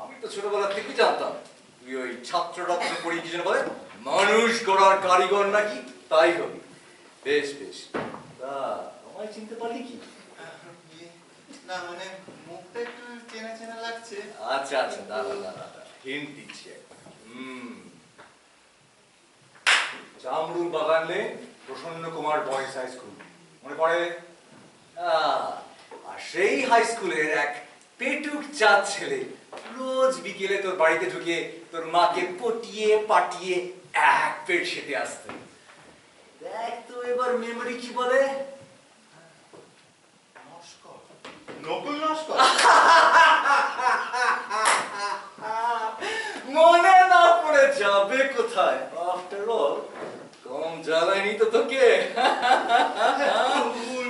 আমি তো ছোটবেলা থেকে জানতাম তুই ওই ছাত্র রত্ন পড়ি কি যেন বলে মানুষ গড়ার কারিগর নাকি, তাই হবি। বেশ বেশ, তা আমায় চিনতে পারলি কি? না মানে মুখটা একটু চেনা চেনা লাগছে। আচ্ছা আচ্ছা, দাঁড়া দাঁড়া, হিন্ট দিচ্ছি। জামরুল বাগান লেন, প্রসন্ন কুমার বয়েজ হাই স্কুল, মনে পড়ে? আর সেই হাই স্কুলের এক পেটুক চাঁদ ছেলে রোজ বিকেলে তোর বাড়িতে ঢুকে তোর মাকে পটিয়ে পাটিয়ে এক পেট সেটে আসতে। দেখ তো এবার মেমোরি কি বলে? নকল নস্কর। মনে না পড়ে যাবে কোথায়? আফটার অল কম জ্বালায়নি তো তোকে।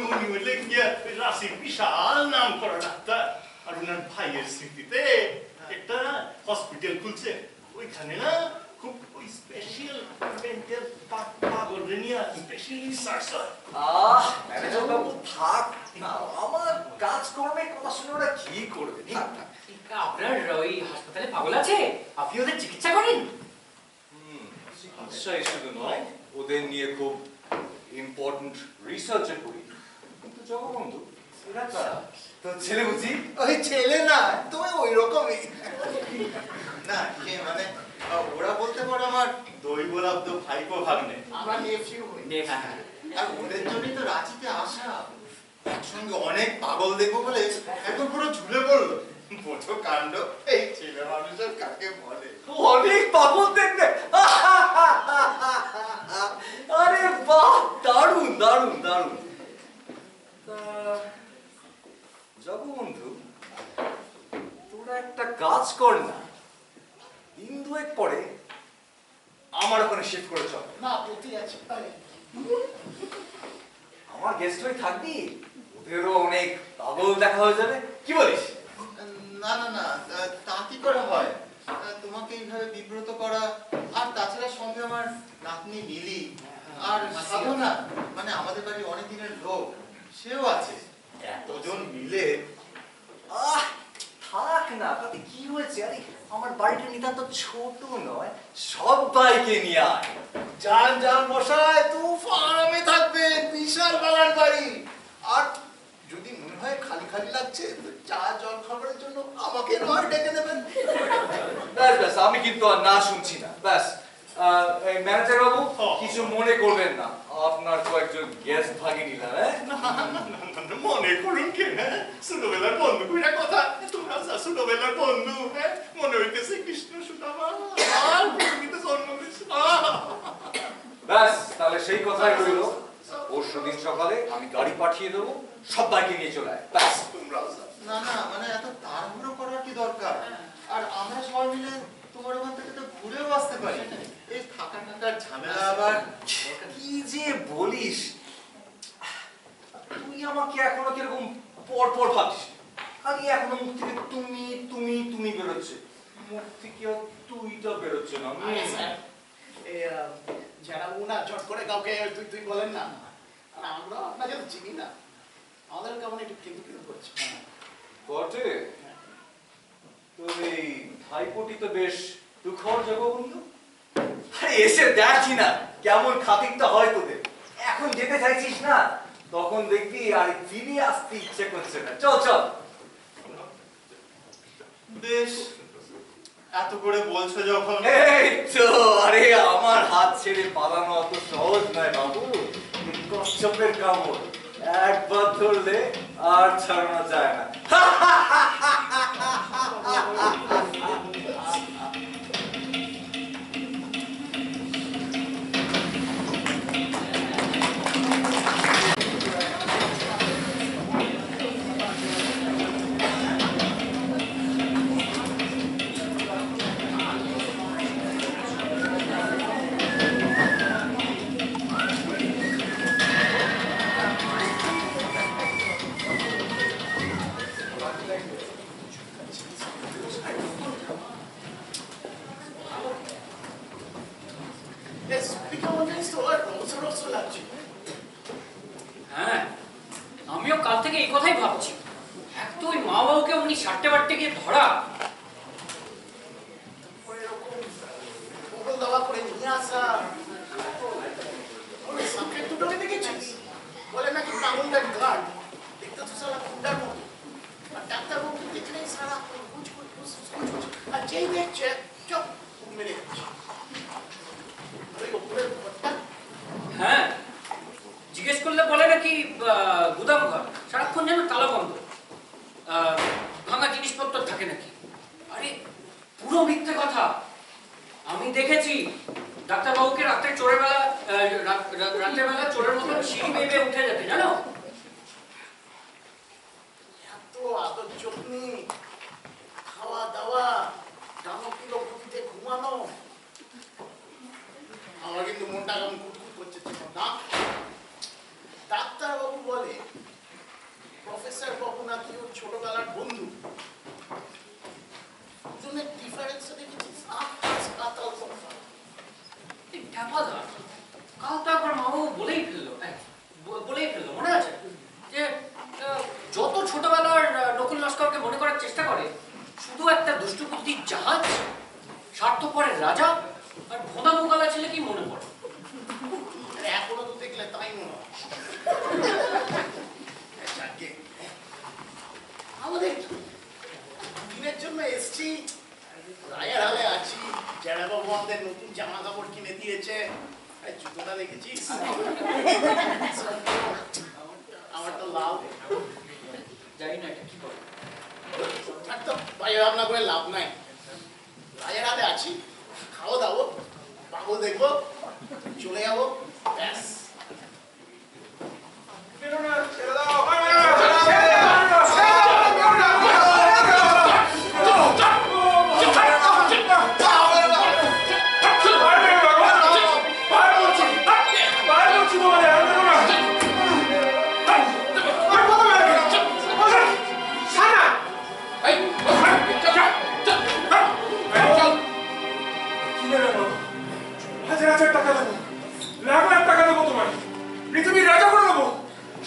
উনি হইলে গিয়া রাশির বিশাল নাম করা ডাক্তার, আর ওনার ভাইয়ের স্মৃতিতে একটা হসপিটাল খুলছে। ওইখানে না খুব ওই স্পেশাল মেন্টাল পাগলরে নিয়ে স্পেশাল রিসার্চ হয়। ম্যানেজার বাবু থাক না, আমার কাজকর্মে কথা শুনে ওরা কি করবে? থাক থাক। আপনার ওই হাসপাতালে পাগল আছে, আপনি ওদের চিকিৎসা করেন? চিকিৎসাই শুধু নয়, ওদের নিয়ে খুব ইম্পর্টেন্ট রিসার্চও করি। কিন্তু জগবন্ধু, এরা কারা? তোর ছেলে বুঝি? ওই ছেলে না, তুমি ওই রকমই। না কে মানে ওরা বলতে পারো আমার দৈবলব্ধ ভাইপো ভাগ্নে। আমরা নেফিউ হই। আর ওদের জন্যই তো রাঁচিতে আসা। একসঙ্গে অনেক পাগল দেখবো বলে এখন পুরো ঝুলে পড়লো। বোঝো কাণ্ড, এই ছেলে মানুষের কাকে বলে। অনেক পাগল দেখবে? আরে বাহ, দারুণ দারুণ দারুণ। জগবন্ধু, তোরা একটা কাজ কর না, দিন দুয়েক পরে আমার ওখানে শিফট করে চল। না, প্রতি আছে। আমার গেস্ট হয়ে থাকবি, ওদেরও অনেক পাগল দেখা হয়ে যাবে, কি বলিস? না না না, তা কি করে হয়? তোমাকে এইভাবে বিব্রত করা, আর তাছাড়া সঙ্গে আমার নাতনি লিলি আর সাধনা, মানে আমাদের বাড়ির অনেক দিনের লোক, সেও আছে। এতজন মিলে থাক না, তাতে কি হয়েছে? আরে আমার বাড়িটা নিতান্ত ছোট নয়, সবাইকে নিয়ে আয়। যান যান মশাই, তুফান আরামে থাকবেন, বিশাল বাগান বাড়ি। আর যদি মনে হয় খালি খালি লাগছে, তো চা জল খাবারের জন্য আমাকে নয় ডেকে দেবেন। ব্যাস ব্যাস, আমি কিন্তু আর না শুনছি না। ব্যাস, ম্যানেজার বাবু কিছু মনে করবেন না, আপনার কয়েকজন গেস্ট ভাগে নিলাম। মনে করুন কে? হ্যাঁ, ছোটবেলার বন্ধু কইরা কথা, তোমরা যা ছোটবেলার বন্ধু। হ্যাঁ, মনে হইতেছে কৃষ্ণ সুদামা আর পৃথিবীতে জন্ম হয়েছে। ব্যাস, তাহলে সেই কথাই রইল। পরশুদিন সকালে আমি গাড়ি পাঠিয়ে দেবো, সবাইকে নিয়ে চলে আয়। ব্যাস। না না, মানে এত তাড়াহুড়ো করার কি দরকার? আর আমরা সবাই মিলে তোমার ওখান থেকে তো ঘুরেও আসতে পারি। এই থাকা থাকার ঝামেলা আবার কি যে বলিস, তুই আমাকে এখনো কিরকম পর পর ভাবছিস? খালি এখনো মুখ থেকে তুমি তুমি তুমি বেরোচ্ছে, মুখ থেকে তুইটা বেরোচ্ছে না। যারা উনা চট করে কাউকে তুই তুই বলেন না, আর আমরা আপনাকে তো চিনি না, আমাদের কেমন একটু কিন্তু কিন্তু করছে। বটে, তো এই ভাইপোটি তো বেশ দুঃখর জগবন্ধু। আরে এসে দেখি না কেমন খাতিরটা হয় তোদের। এখন যেতে চাইছিস না, তখন দেখবি আর ফিরে আসতে ইচ্ছে করছে না। চল চল। বেশ, এত করে বলছো যখন। এই তো, আরে আমার হাত ছেড়ে পালানো অত সহজ নয় বাবু, কচ্ছপের কামড় একবার ধরলে আর ছাড়ানো যায় না। কেমন জানিস তো আর রস লাগছে। হ্যাঁ, আমিও কাল থেকে এই কথাই ভাবছি। এক তো ওই মা বাবুকে অমনি সারতে বাড়তে গিয়ে ধরা, বগল দাওয়া করে নিয়ে আসা। ওই সামনের দুটোকে দেখেছিস? বলে নাকি পাগলটার গার্ড, দেখতে তো সারা গুন্ডার মতো। আর ডাক্তারবাবু দেখলেই সারা আর যেই দেখছে চপ মেরে যাচ্ছে। ওই ওপরের ঘরটা হ্যাঁ জিজ্ঞেস করলে বলে নাকি গুদাম ঘর, সারাক্ষণ যেন তালা বন্ধ, ভাঙা জিনিসপত্র থাকে নাকি। আরে পুরো মিথ্যে কথা। আমি দেখেছি ডাক্তারবাবুকে রাত্রে চোরের বেলা চোরের মতন সিঁড়ি বেয়ে উঠে যেতে, জানো? এত আদর যত্নি, খাওয়া দাওয়া, ডানকিলো গতিতে ঘুমানো। আমার কিন্তু মনটা কেমন কুটকুট করছে না। ডাক্তারবাবু বলে প্রফেসর বাবু নাকি ওর ছোটবেলার বন্ধু। দুজনের ডিফারেন্স দেখেছিস? আকাশ পাতাল তফাৎ। কাল তো একবার মা বাবু বলেই ফেললো, মনে আছে যে যত ছোটবেলার নকুল লস্করকে মনে করার চেষ্টা করে শুধু একটা দুষ্টু বুদ্ধির জাহাজ, স্বার্থপরের রাজা আর ভোঁদা মুগালা ছেলে কি মনে পড়ে। এখনো তো দেখলে তাই মনে হয়। আমাদের দিনের জন্য এসছি, রায়ের হালে আছি। জেরা বাবু আমাদের নতুন জামা কাপড় কিনে দিয়েছে। জুতোটা দেখেছিস? আমার তো লাভ, জানি না এটা কি করে। তো ভাই ভাবনা করে লাভ নাই। রায়ের হালে আছি, খাওয়া দাবো, পাগল দেখবো, চলে যাবো, ব্যাস।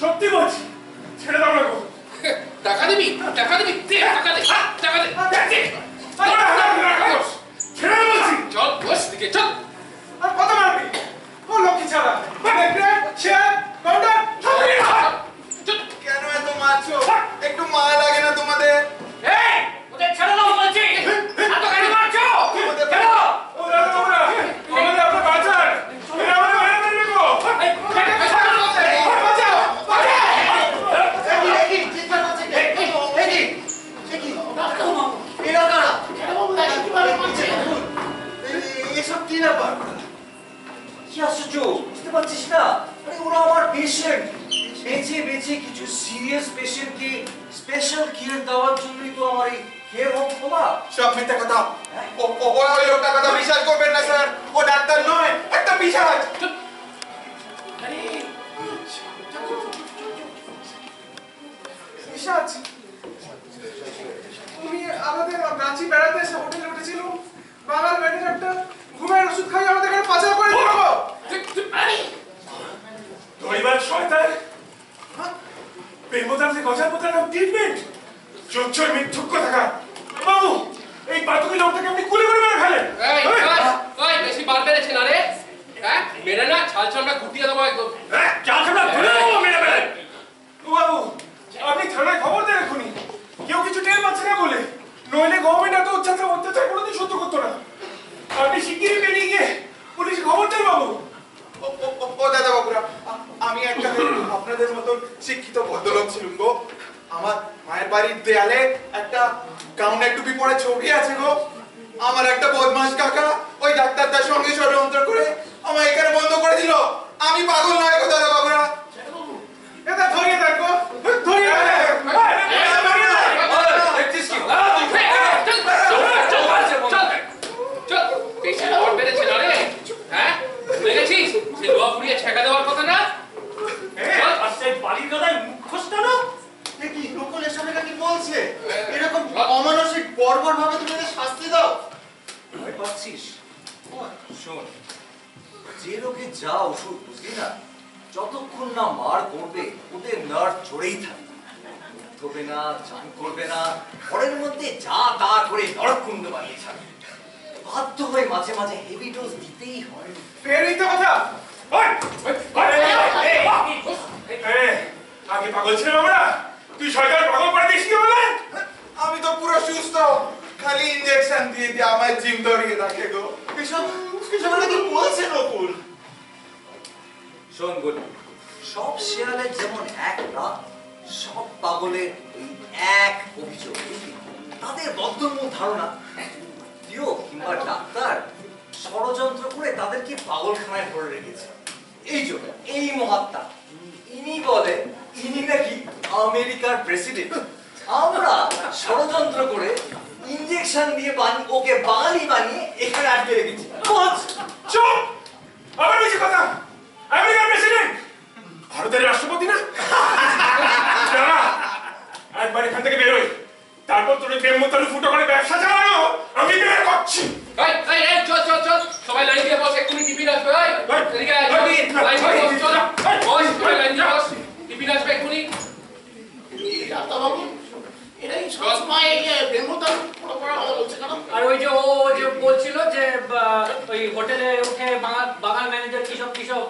সত্যি বলছি, ছেড়ে দাও না গো। টাকা দিবি? টাকা দিবি? দে টাকা দে, টাকা দে। ছেড়ে বলছি। চল বস দিকে চল। আর কত মারবি? ও লক্ষ্মী ছাড়া কেন এত মারছো? একটু মায়া লাগে না তোমাদের? ওদের ছেড়ে দাও বলছি। এত কেন মারছো? এসব কি ব্যাপার? কি আশ্চর্য, বুঝতে পারছিস না? আরে ওরা আমার পেশেন্ট, বেঁচে বেঁচে কিছু সিরিয়াস পেশেন্টকে স্পেশাল কেয়ার দেওয়ার জন্যই তো আমার এই কেয়ার হোম খোলা। সব মিথ্যা কথা। ওই লোকটার কথা বিশ্বাস করবেন না স্যার, ও ডাক্তার নয়, একটা পিশাচ। পিশাচ? তুমি আমাদের রাঁচি বেড়াতে এসে হোটেলে উঠেছিল, বাঙাল ম্যানেজারটা ঘুমের ওষুধ খাইয়ে আমাদের এখানে পাচার করে দিল। দৈবাল শয়তান, প্রেমতান্ত্রিক গজালপোতার নাম ট্রিটমেন্ট, চোর মিথ্যুক থাকা। বাবু, এই বাতুকি লোকটাকে আপনি গুলি করে মেরে ফেলেন। বেশি বার বেড়েছে না রে? হ্যাঁ মেরে না, ছাল চামড়া গুটিয়ে দেবো একদম। মেরে ফেলেন। বাবু, আপনি থানায় খবর দেন এখনই, কেউ কিছু টের পাচ্ছে না বলে, নইলে গভর্নমেন্ট এত অত্যাচার কোনোদিন সহ্য করতো না। আপনি শিগগিরই বেরিয়ে গিয়ে পুলিশে খবর দেন বাবু। ও দাদা বাবুরা, আমি একটা আপনাদের মতন শিক্ষিত ভদ্রলোক ছিলুম গো। আমার মায়ের বাড়ির দেয়ালে একটা গাউনের টুপি পরে ছবি আছে গো। আমার একটা বদমাস কাকা ওই ডাক্তারটার সঙ্গে ষড়যন্ত্র করে আমায় এখানে বন্ধ করে দিল। আমি পাগল নয় গো দাদা বাবুরা। এটা ধরিয়ে দেন গো, ধরিয়ে দেন। দেখছিস কি? চল বেশি বার বেড়েছে না রে? হ্যাঁ দেখেছিস সে লোয়া পুড়িয়ে ছেঁকা দেওয়ার কথা না? বাড়ির কথায় মুখ খসটা না? কি নকল এসব কি বলছে? এরকম অমানসিক বর্বর ভাবে তুমি এদের শাস্তি দাও। ভয় পাচ্ছিস? শোন, যে রোগে যা ওষুধ বুঝলি না, যতক্ষণ না মার করবে ওদের নার্ভ চড়েই থাকবে, উঠবে না, চান করবে না, ঘরের মধ্যে যা তা করে নরকুণ্ড বানিয়ে ছাড়বে। বাধ্য হয়ে মাঝে মাঝে হেভি ডোজ দিতেই হয়। ফেরই তো কথা। আগে পাগল ছিলাম আমরা, তুই সরকার পাগল করে দিস বলে? আমি তো পুরো সুস্থ, খালি ইনজেকশন দিয়ে দিয়ে আমার জিম ধরিয়ে রাখে গো। এসব নাকি বলছে নকুল। শোন বলি, সব শেয়ালের যেমন এক না, সব পাগলের ওই এক অভিযোগ। তাদের বদ্ধমূল ধারণা প্রিয় কিংবা ডাক্তার ষড়যন্ত্র করে তাদেরকে পাগলখানায় ভরে রেখেছে। এই যে এই মহাত্মা, ইনি বলে ইনি নাকি আমেরিকার প্রেসিডেন্ট। আমরা ষড়যন্ত্র করে ইনজেকশন দিয়ে ওকে বাঙালি বানিয়ে এখানে আটকে রেখেছি। চুপ! আবার বেশি কথা। আমেরিকার প্রেসিডেন্ট ভারতের রাষ্ট্রপতি না? একবার এখান থেকে বেরোই, তারপর তোর প্রেমমতালু ফুটো করে ব্যবসা চালানো আমি বের করছি। চল চল চল, সবাই লাইন দিয়ে বস, এক্ষুনি টিফিন আসবে। এদিকে আয়, লাইন দিয়ে বস, চল বস, সবাই লাইন দিয়ে বস, টিফিন আসবে এক্ষুনি। ডাক্তারবাবু, এটাই সবসময় প্রেমমতালু ফুটো করা কথা বলছে কেন? আর ওই যে ও যে বলছিল যে ওই হোটেলে উঠে বাঙাল ম্যানেজার কিসব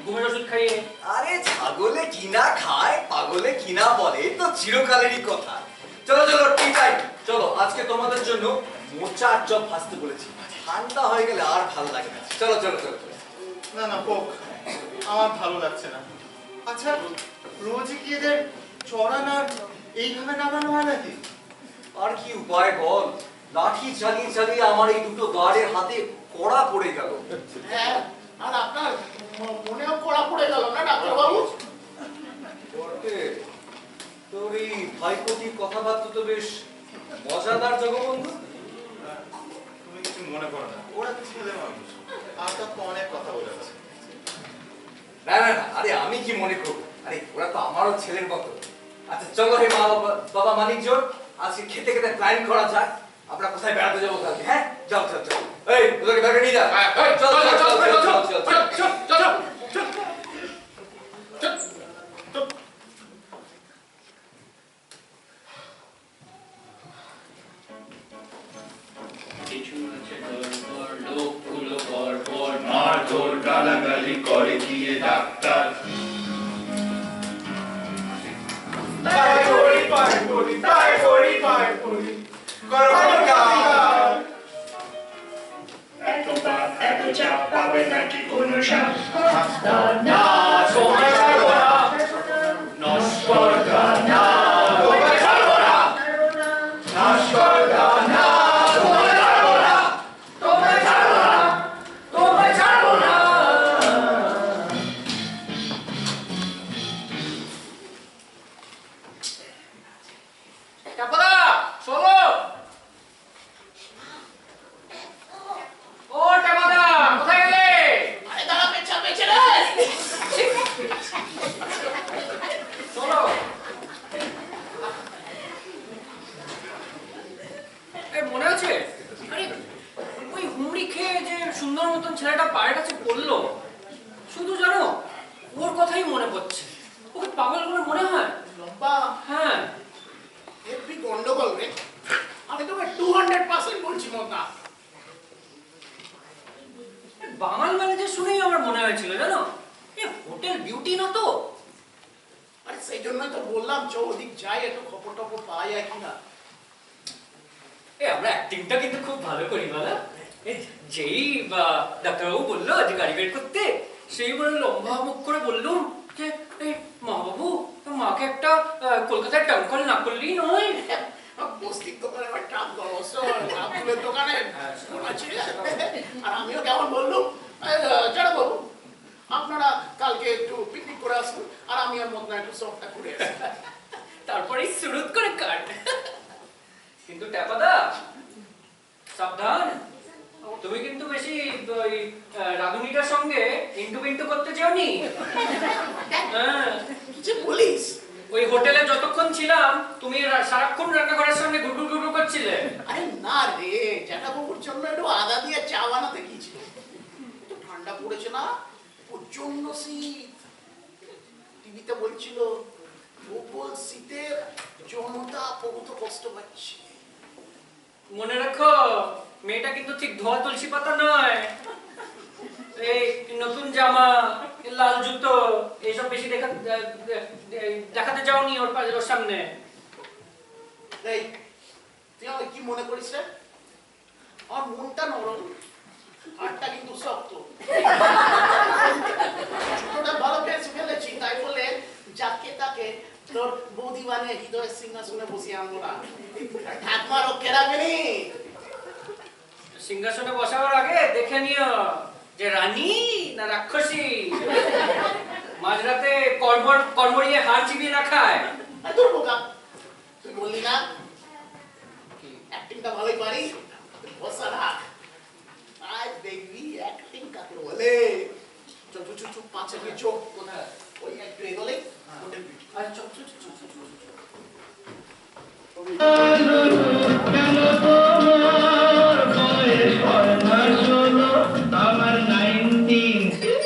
ঘুমের ওষুধ খাইয়ে। আরে ছাগলে কিনা খায়, পাগলে কিনা বলে, তো চিরকালেরই কথা। চলো চলো টি টাইম, চলো আজকে তোমাদের জন্য মোচা আর চপ ভাজতে বলেছি। ঠান্ডা হয়ে গেলে আর ভালো লাগে না। চলো চলো চলো। না না পোক, আমার ভালো লাগছে না। আচ্ছা, রোজই কি এদের চড়ান আর এইভাবে নামানো হয় নাকি? আর কি উপায় বল, লাঠি চালিয়ে চালিয়ে আমার এই দুটো গার্ডের হাতে কড়া পড়ে গেল। হ্যাঁ, আর আপনার মনেও কড়া পড়ে গেল না ডাক্তারবাবু? তোর এই ভাইপোটির কথাবার্তা তো বেশ মজাদার জগবন্ধু। তুমি কিছু মনে করো না, ওরা তো ছেলে মানুষ, আর তো অনেক কথা বলেছে। না না না, আরে আমি কি মনে করবো, আরে ওরা তো আমারও ছেলের মতো। আচ্ছা চলো হে বাবা মানিকজন, আজকে খেতে খেতে প্ল্যান করা যাক আমরা কোথায় বেড়াতে যাবো কালকে। হ্যাঁ চল চল চল, এই ওদেরকে ব্যাগে নিয়ে যা। চল চল চল চল চল চল চল। মারধর গালাগালি করে গিয়ে ডাক্তার। এত চাপ পাবে নাকি কোনো সাপ? না তোমায় ছাড়বো না, নস্কর না তোমায় ছাড়বো না, নস্কর না তোমায় ছাড়বো না, তোমায় ছাড়বো না, তোমায় ছাড়বো না। টাপাদা শোনো, ও টাপাদা কোথায় গেলে? আরে দাঁড়া, পেছা পেছে রে। শোনো, এই মনে আছে আরে ওই হুমড়ি খেয়ে যে সুন্দর মতন ছেলেটা পায়ের কাছে পড়লো, শুধু জানো ওর কথাই মনে পড়ছে। ওকে পাগল বলে মনে হয়। লম্বা হ্যাঁ, হেভি গন্ডগোল রে। আমি তোকে 200% বলছি মতা। বাঙাল ম্যানেজার শুনেই আমার মনে হয়েছিল জানো, এ হোটেল বিউটি না তো? আরে সেই জন্যই তো বললাম চ ওদিক যাই, একটু খবর টবর পাওয়া যায় কিনা। এ আমরা অ্যাক্টিংটা কিন্তু খুব ভালো করি বলা। যেই ডাক্তারবাবু বললো যে গাড়ি বের করতে, সেই বলে লম্বা মুখ করে বললুম যে এই মা বাবু, মাকে একটা কলকাতায় টাঙ্কল না করলেই নয়। বস্তির দোকানে আমার ট্রাম গলস, ট্রামগুলোর দোকানে আছে। আর আমিও কেমন বললুম, জানো বাবু আপনারা কালকে একটু পিকনিক করে আসুন, আর আমি আর মতনা একটু সবটা করে আসি। তারপরে সুরুত করে কাট। কিন্তু ট্যাপাদা সাবধান, তুমি কিন্তু বেশি ওই রাধুনিটার সঙ্গে ইন্টু বিন্টু করতে চাওনি। হ্যাঁ, কিছু বলিস? ওই হোটেলে যতক্ষণ ছিলাম তুমি সারাক্ষণ রান্নাঘরের সঙ্গে গুড়গুড় গুড়গুড় করছিলে। আরে না রে, জ্যাঠা বাবুর জন্য একটু আদা দিয়ে চা বানাতে গিয়েছিল, একটু ঠান্ডা পড়েছে না, প্রচন্ড শীত। টিভিতে বলছিল প্রবল শীতের জনতা বহুত কষ্ট পাচ্ছে। মনে রাখো মেয়েটা কিন্তু ঠিক ধোয়া তুলসী পাতা নয়। এই নতুন জামা, লাল জুতো এইসব বেশি দেখাতে যাওনি ওর সামনে। এই তুই আমাকে কি মনে করিস রে? আমার মনটা নরম, হাতটা কিন্তু শক্ত। ছোটটা ভালো পেয়েছি ফেলেছি, তাই বলে যাকে তাকে তোর বৌদি বানিয়ে হৃদয়ের সিংহাসনে বসিয়ে আনবো না। ঠাকমার ও কেরাবেনি। সিংহাসনে বসাবার আগে দেখে নিও যে রানী না রাক্ষসী। মাঝরাতে কর্মরিয়ে হাড় চিবিয়ে না খায়। তোর বোকা, তুই বললি না অ্যাক্টিংটা ভালোই পারি, বসা রাখ। আজ দেখবি অ্যাক্টিং কাকে বলে। চল চুপ চুপ 5 মিনিট চোখ কোথায় ওই একটু এগোলে হোটেল বিউটি। আচ্ছা চল চল চল চল। আমার 19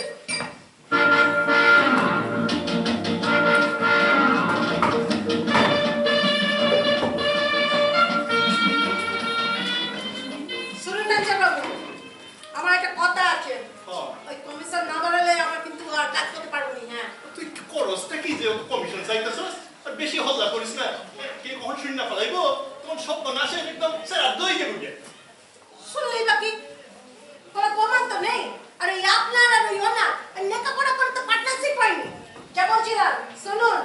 শুনুন না বাবু, আমার একটা কথা আছে। ওই কমিশন না বাড়ালে আমরা কিন্তু আর কাজ করতে পারবো না। হ্যাঁ তুই করসটা কি যে কমিশন চাইতেছস? আর বেশি হল্লা করিস না, কে কখন শুনি না ফেলাইবো তখন সব নাশে একদম সারা দই দেবো। শুনলেই বাকি কোনো প্রমাণ তো নেই। আর ওই আপনার আর ওই ওনা লেখাপড়া করে তো পার্টনারশিপ হয়নি। যা বলছিলাম শুনুন,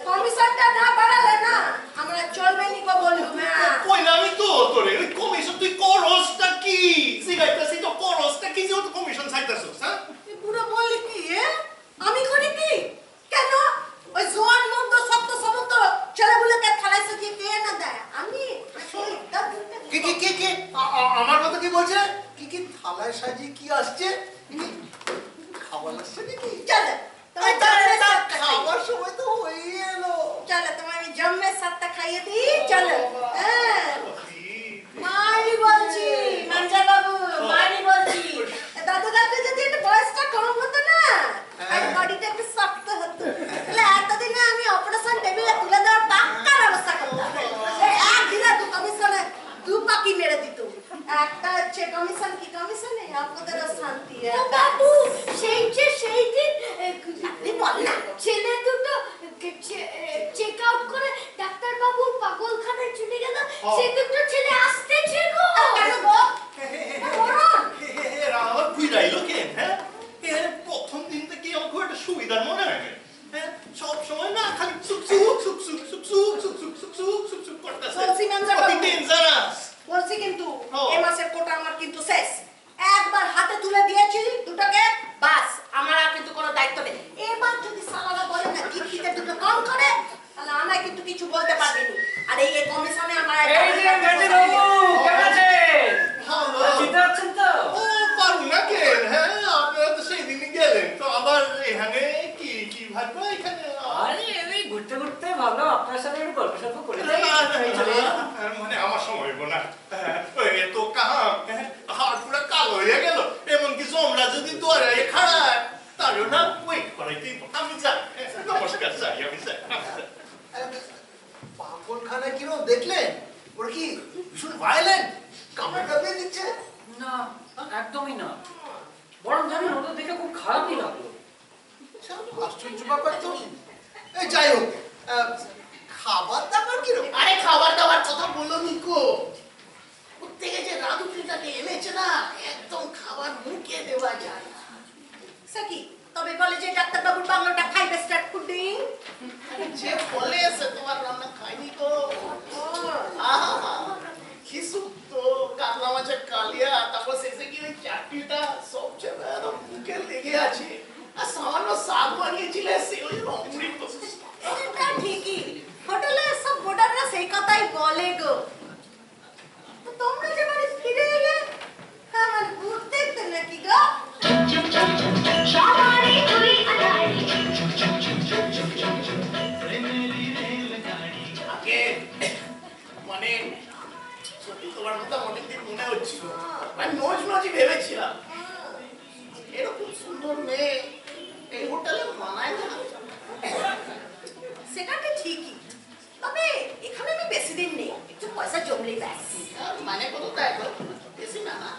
কমিশনটা না বাড়ালে না আমরা চলবে নি গো বলবো। হ্যাঁ কইলামই তো তোরে কমিশন তুই করসটা কি জিগাইতাছি তো করসটা কি যে কমিশন চাইতেছস? হ্যাঁ তুই পুরো বললি কি? আমি করি কি? কেন ওই জোয়ান মন্দ শক্ত সমস্ত ছেলেগুলোকে খেলায় সাজিয়ে কে না দেয়? আমি কি কি কি কি আমার কথা কি বলছে? কি কি থালায় সাজিয়ে কি আসছে? খাবার আসছে নাকি? চলে তোমার খাবার সময় তো হয়ে এলো। চলো তোমার আমি জম্মের সাথে খাইয়ে দিই। চলো মারি বলছি, মানজা বাবু মারি বলছি। দাদু দাদু যদি একটু বয়সটা কম হতো না আর বডিটা একটু শক্ত হতো, তাহলে এতদিনে আমি অপারেশন টেবিলে তুলে দেওয়ার পাক্কা ব্যবস্থা করতাম। একদিনে 2 কমিশনে 2 পাখি মেরে দিত। একটা হচ্ছে কমিশন কি কমিশনে আপনাদেরও শান্তি। বাবু সেই দিন বল না, ছেলে দুটো চেক আউট করে ডাক্তার বাবু পাগলখানায় চলে গেল। সে দুটো ছেলে আসতেছে গো। কেন গো? রাওয়ার কুইরাইলো কেন? হ্যাঁ প্রথম দিন থেকে আমাকে একটা সুবিধার মনে হয়। হ্যাঁ সব সময় না খালি soup soup soup soup soup soup soup soup soup soup soup soup করতেছে। বলছি মানজা বাবু, ডেঞ্জারাস বলছি কিন্তু এই মাসের কোটা আমার কিন্তু শেষ। একবার হাতে তুলে দিয়েছি দুটোকে, বাস আমার আর কিন্তু কোনো দায়িত্ব নেই। এবার যদি সালারা বলে না কিস্তিতে দুটো কম করে, তাহলে আমায় কিন্তু কিছু বলতে পারবেনি। আর এই কমিশনে আমার এই যে মেজে বাবু কেমন আছেন? ভালো চিন্তা আছেন তো? ও পারবো না কেন? হ্যাঁ আপনারা তো সেই দিনই গেলেন, তো আবার এখানে কি কি ভাববো এখানে? আরে এই ঘুরতে ঘুরতে ভালো আপনার সাথে একটু গল্প সল্প করে না, যাই। মানে আমার সময় হইব না। তো কাহা হাড় পুরো কালো হয়ে গেল, এমনকি জমরা যদি দৌড়াই খাড়ায় তারও না ওয়েট করাইতেই আমি যাই। নমস্কার যাই, আমি যাই। পাগলখানায় কিরকম দেখলেন? ওরা কি ভীষণ ভায়োলেন্ট? কামড়া কামড়ে দিচ্ছে? না একদমই না, বরং জানেন ওদের দেখে খুব খারাপই লাগলো। আশ্চর্য ব্যাপার তো। এই যাই হোক, খাবার দাবার কিরকম? আরে খাবার দাবার কথা বললো নিকো। প্রত্যেকে যে রাধুটিটাকে এনেছে না, একদম খাবার মুখে দেওয়া যায় না। সাকি তবে বলে যে ডাক্তার বাবুর বাংলাটা 5 স্টার ফুডিং। যে বলে সে তোমার রান্না খায়নি তো। আহা কি সুতো কাতলা মাছের কালিয়া, তারপর শেষে কি ওই চাটনিটা সবচেয়ে ভালো মুখে লেগে আছে। আর সামান্য শাক বানিয়েছিলে সে ওই অমৃত। এটা ঠিকই, হোটেলে সব বোর্ডাররা সেই কথাই বলে গো। তো তোমরা যে বাড়ি ফিরে এলে, আমার ভূত দেখতে নাকি গো? সবারই তুই আলাই আগে মানে সত্যি তোমার কথা অনেকদিন মনে হচ্ছিল, মানে নজ নজি ভেবেছিলাম। এরকম দুটো মেয়ে এই হোটেলে মানায় না। সেটা তো ঠিকই, তবে এখানে আমি বেশি দিন নেই, একটু পয়সা জমলেই ব্যাস। মানে কত দেয় গো? বেশি না না?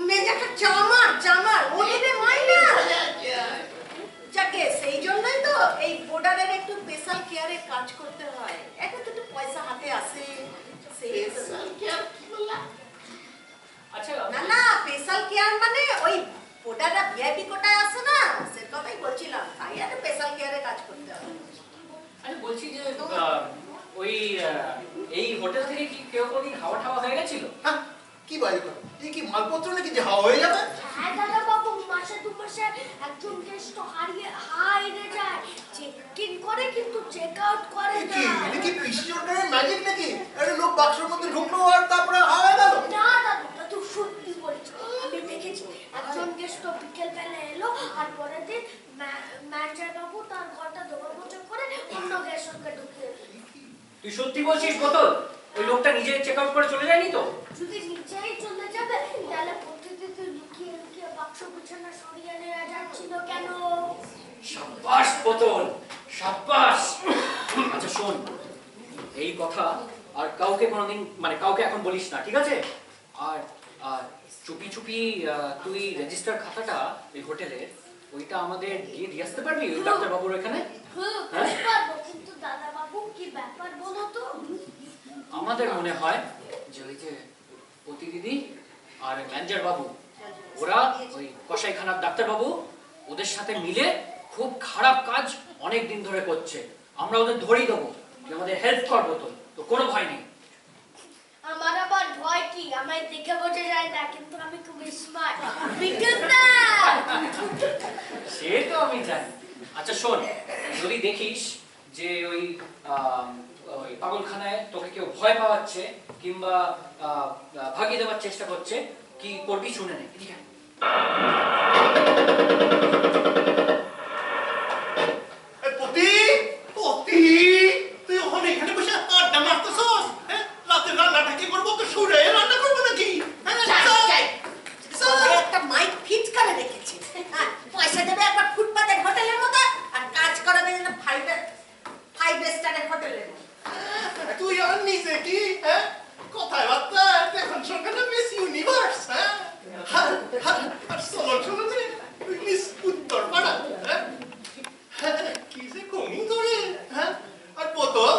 মেয়ে একটা জামার ও দেবে মাইনা। যাকে সেই জন্যই তো এই বোর্ডারের একটু স্পেশাল কেয়ারে কাজ করতে হয়, এখন তো একটু পয়সা হাতে আসে। স্পেশাল কেয়ার কি বললা? আচ্ছা না স্পেশাল কেয়ার মানে ওই বোর্ডাররা ভিআইপি কোটায় আসে না, সে কথাই বলছিলাম, তাই আর স্পেশাল কেয়ারে কাজ করতে হয়। আরে বলছি যে ওই এই হোটেল থেকে কি কেউ কোনদিন হাওয়া ঠাওয়া হয়ে গেছিল? হ্যাঁ, কি বাড়ি কর এই কি মালপত্র নাকি যে হাওয়া হয়ে যাবে? হ্যাঁ দাদা বাবু, মাসে দু মাসে একজন গেস্ট হারিয়ে যায়, চেক ইন করে কিন্তু চেক আউট করে না। এটা কি পিসি সরকারের ম্যাজিক নাকি? একটা লোক বাক্সের মধ্যে ঢুকলো আর তারপরে হাওয়া গেল? না দাদা, তুই সত্যি বলছিস, আমি দেখেছি একজন গেস্ট বিকেল বেলা এলো আর পরের দিন ম্যানেজার বাবু তার ঘরটা দোকান মোচন করে অন্য গেস্টকে ঢুকিয়ে দিল। তুই সত্যি বলছিস বোতল? ওই লোকটা নিজে চেক আউট করে চলে যায়নি তো? যদি নিজেই চলে যাবে তাহলে প্রতিদিন লুকিয়ে লুকিয়ে বাক্স গুছানো সরিয়ে নেওয়া যাচ্ছিল কেন? সাব্বাস বোতল, সাব্বাস। আচ্ছা শোন, এই কথা আর কাউকে কোনোদিন মানে কাউকে এখন বলিস না, ঠিক আছে? আর আর চুপি চুপি তুই রেজিস্টার খাতাটা এই হোটেলের ওইটা আমাদের গিয়ে দিয়ে আসতে পারবি ওই ডাক্তারবাবুর এখানে? হ্যাঁ পারবো, কিন্তু দাদা বাবু কি ব্যাপার বলো তো? আমাদের মনে হয় যে ওই যে অতি দিদি আর ম্যানেজার বাবু ওরা ওই কসাইখানার ডাক্তারবাবু ওদের সাথে মিলে খুব খারাপ কাজ অনেক দিন ধরে করছে। আমরা ওদের ধরেই দেবো যে আমাদের হেল্প করবো, তো কোনো ভয় নেই। আমার আবার ভয় কি? আমায় দেখে বোঝা যায় না, কিন্তু আমি খুব স্মার্ট। সে তো আমি জানি। আচ্ছা শোন, যদি দেখিস যে ওই পাগলখানায় তোকে কেউ ভয় পাওয়াচ্ছে কিংবা ভাগিয়ে দেওয়ার চেষ্টা করছে, কি করবি শুনে নে। তুই ওখানে এখানে বসে আড্ডা মারতেছস? রাতে রান্নাটা কি করবো? তো সুরে রান্না করবো নাকি? একটা মাইক ফিট করে রেখেছি, পয়সা দেবে একবার ফুটপাতের হোটেলের মতো আর কাজ করাবে যেন ফাইভ স্টারের হোটেলের মতো। তুই আর নিজে কি কথায় বার্তা এখন সরকার মিস ইউনিভার্স। আর চলো তুই মিস উত্তর পাড়া। কি যে কমি ধরে। আর বোতল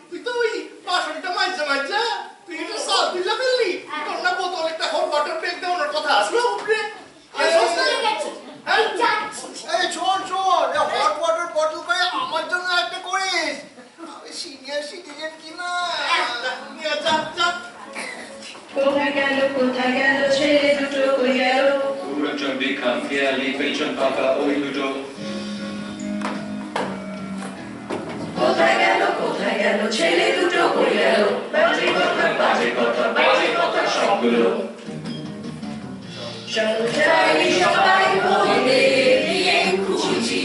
তুই তো ওই বাসনটা মাঝে তুই এটা সাত দিলা ফেললি। তোর না বোতল একটা হট ওয়াটার ব্রেক দেওয়ার কথা আসলো উপরে। শোন হট ওয়াটার বটল করে আমার জন্য একটা করিস। আমি সিনিয়র সিটিজেন কিনা। কোথায় গেল ছেলে দুটো কই গেল? পুরোজন বিখাম খেয়ালি পেছন পাকা ওই দুটো। কোথায় গেল ছেলে দুটো কই গেল? বাজে কথা সবগুলো। চল যাই সবাই বলে দিয়ে খুঁজি।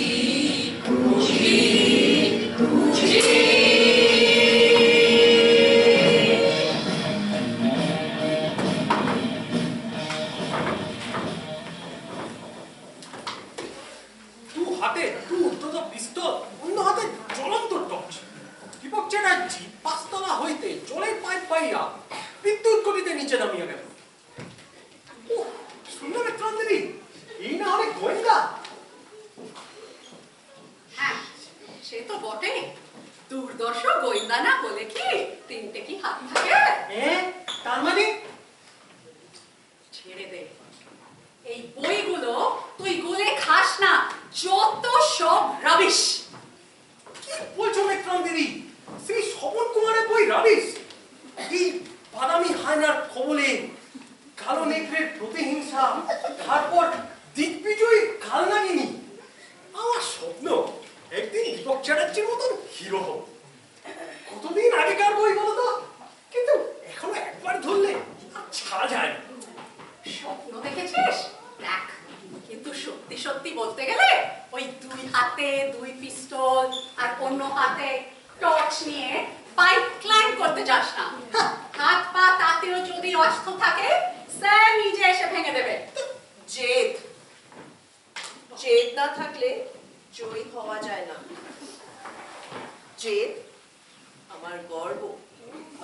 হাতে উদ্ধত পিস্তল, অন্য হাতে জ্বলন্ত টর্চ। দীপক চ্যাটার্জি ৫ তলা হইতে জলের পাইপ পাইয়া বিদ্যুৎ গতিতে নিচে নামিয়ে গেল। শুনলাম ত্রান্দিনী, এই না অনেক গোয়েন্দা। হ্যাঁ সে তো বটে, দুর্দর্শ গোয়েন্দা না বলে কি তিনটে কি হাত থাকে? তার মানে ছেড়ে দে, এই বইগুলো তুই গুলে খাস না, যত সব রাবিশ। কি বলছো মেট্রান দিদি? শ্রী শবন কুমারের বই রাবিশ? এই বাদামি হায়নার কবলে, কালো নেকড়ের প্রতিহিংসা, তারপর দিগ্বিজয়ী কালনাগিনী। আমার স্বপ্ন একদিন দীপক চ্যাটার্জির মতন হিরো হব। কতদিন আগেকার বই বলো তো, কিন্তু এখনো একবার ধরলে আর ছাড়া যায় না। স্বপ্ন দেখেছিস? দেখ, কিন্তু সত্যি সত্যি বলতে গেলে ওই দুই হাতে দুই পিস্তল আর অন্য হাতে টর্চ নিয়ে পাইপ ক্লাইম্ব করতে যাস না। হাত পা তাতেও যদি অস্ত্র থাকে সে নিজে এসে ভেঙে দেবে। জেদ। চেন আমার গর্ব।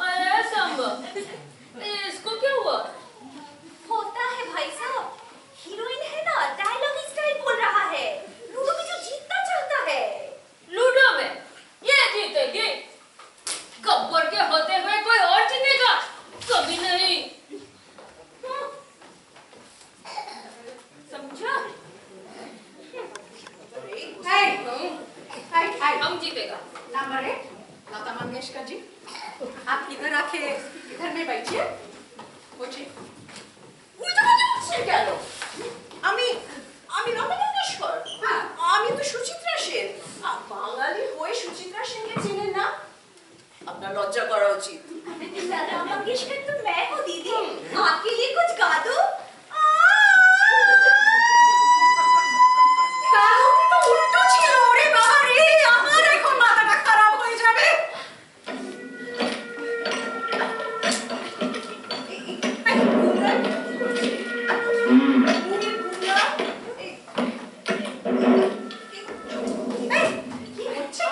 अरे सांबा इसको क्या हुआ? होता है भाई साहब, हीरोइन है ना, डायलॉग स्टाइल बोल रहा है, लूडो में जो जीतना चाहता है। लूडो में ये जीतेगी, गब्बर के होते हुए कोई और जीतेगा? कभी नहीं। समझा? हम जीतेगा। नंबर 1 लता मंगेशकर जी, आप इधर आके इधर में बैठिए। पूछिए। উল্টো কথা বলছেন কেন? আমি আমি লতা মঙ্গেশকর। হ্যাঁ। আমি তো সুচিত্রা সেন। বাঙালি হয়ে সুচিত্রা সেনকে চেনেন না? আপনার লজ্জা করা উচিত। लता मंगेशकर तो मैं हूँ दीदी, आपके लिए कुछ गा दूँ? তাহলে তো উল্টো ছিল। ওরে বাবা রে, আমার এখন মাথাটা খারাপ হয়ে যাবে। কি হচ্ছে?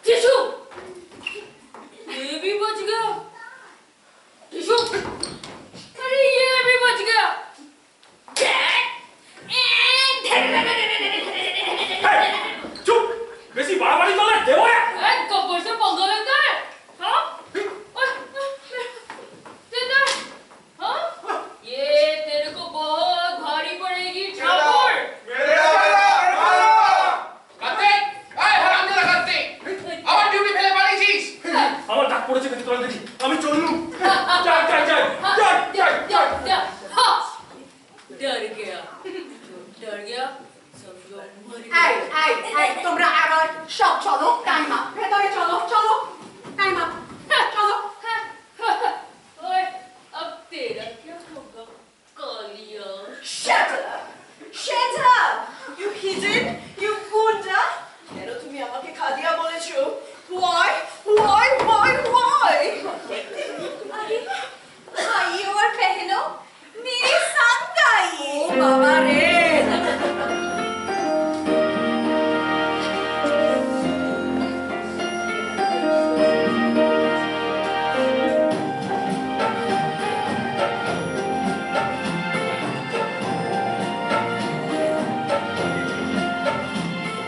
टिशू, ये भी बच गया। टिशू, अरे ये भी बच गया। চুপ, বেশি বাড়াবাড়ি করলে দেবো না। गब्बर से पंगा लेता है? हाँ? देता है? हाँ? ये तेरे को बहुत भारी पड़ेगी ठाकुर। আমার ডাক পড়েছে কিন্তু তোরা দেখি আমি চললুম। যাই যাই যাই যাই যাই যাই। हाँ, डर गया। डर गया समझो मर এই गया। এই এই তোমরা আবার সব চলো, টাইম আপ। ভেতরে চলো চলো, টাইম আপ, চলো। ओए, अब तेरा क्या होगा Kaliya? Shut up! Shut up! You hidden, you গুন্ডা! কেন তুমি আমাকে খাদিয়া বলেছো? Why? Why? Why? Why? अरे भाइयों और बहनों, मेरे संग आइए। বাবা রে!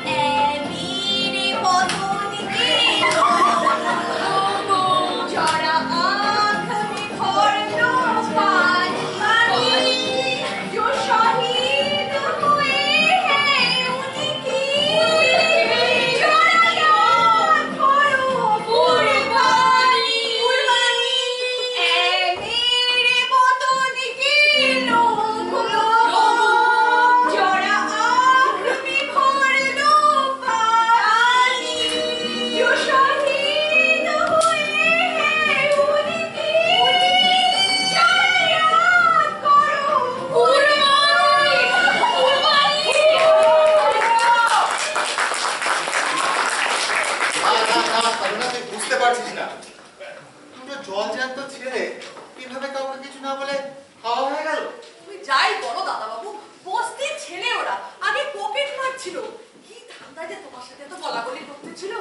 मेरे बदन के जरा आँख में भरलो पानी, जो शहीद हुए हैं उनकी जरा याद करो कुर्बानी। ऐ मेरे बदन के लोगों, जरा आँख में भरलो पानी, जो शहीद हुए हैं उनकी जरा याद करो कुर्बानी। করুণা, তুই বুঝতে পারছিস না। দুটো জল জ্যান্ত ছেলে কিভাবে কাউকে কিছু না বলে হাওয়া হয়ে গেল। তুমি যাই বলো দাদা বাবু, বস্তির ছেলে ওরা। আগে পকেট মারছিল। কি ধান্দা যে তোমার সাথে তো বলাবলি করতেছিল।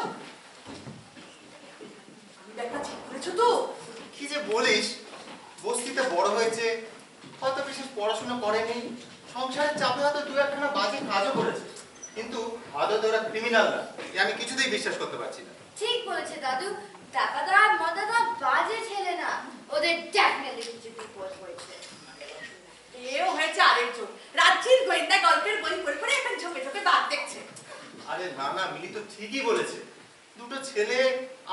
আমি দেখা ঠিক করেছো তো? কি যে বলিস, বস্তিতে বড় হয়েছে, হয়তো বিশেষ পড়াশোনা করেনি, সংসারের চাপে হয়তো দু একখানা বাজে কাজও করেছে, কিন্তু আদতে ওরা ক্রিমিনাল না, এ আমি কিছুতেই বিশ্বাস করতে পারছি না। ঠিক বলেছে দাদু, টাকাদার আর মদাদার বাজে ছেলে না, ওদের ডেফিনেটলি কিছু বিপদ হয়েছে। এও হয়েছে আরেকজন। রাজ্যের গোয়েন্দা গল্পের বই পড়ে পড়ে এখন ঝোপে ঝোপে বাদ দেখছে। আরে না না, মিলি তো ঠিকই বলেছে। দুটো ছেলে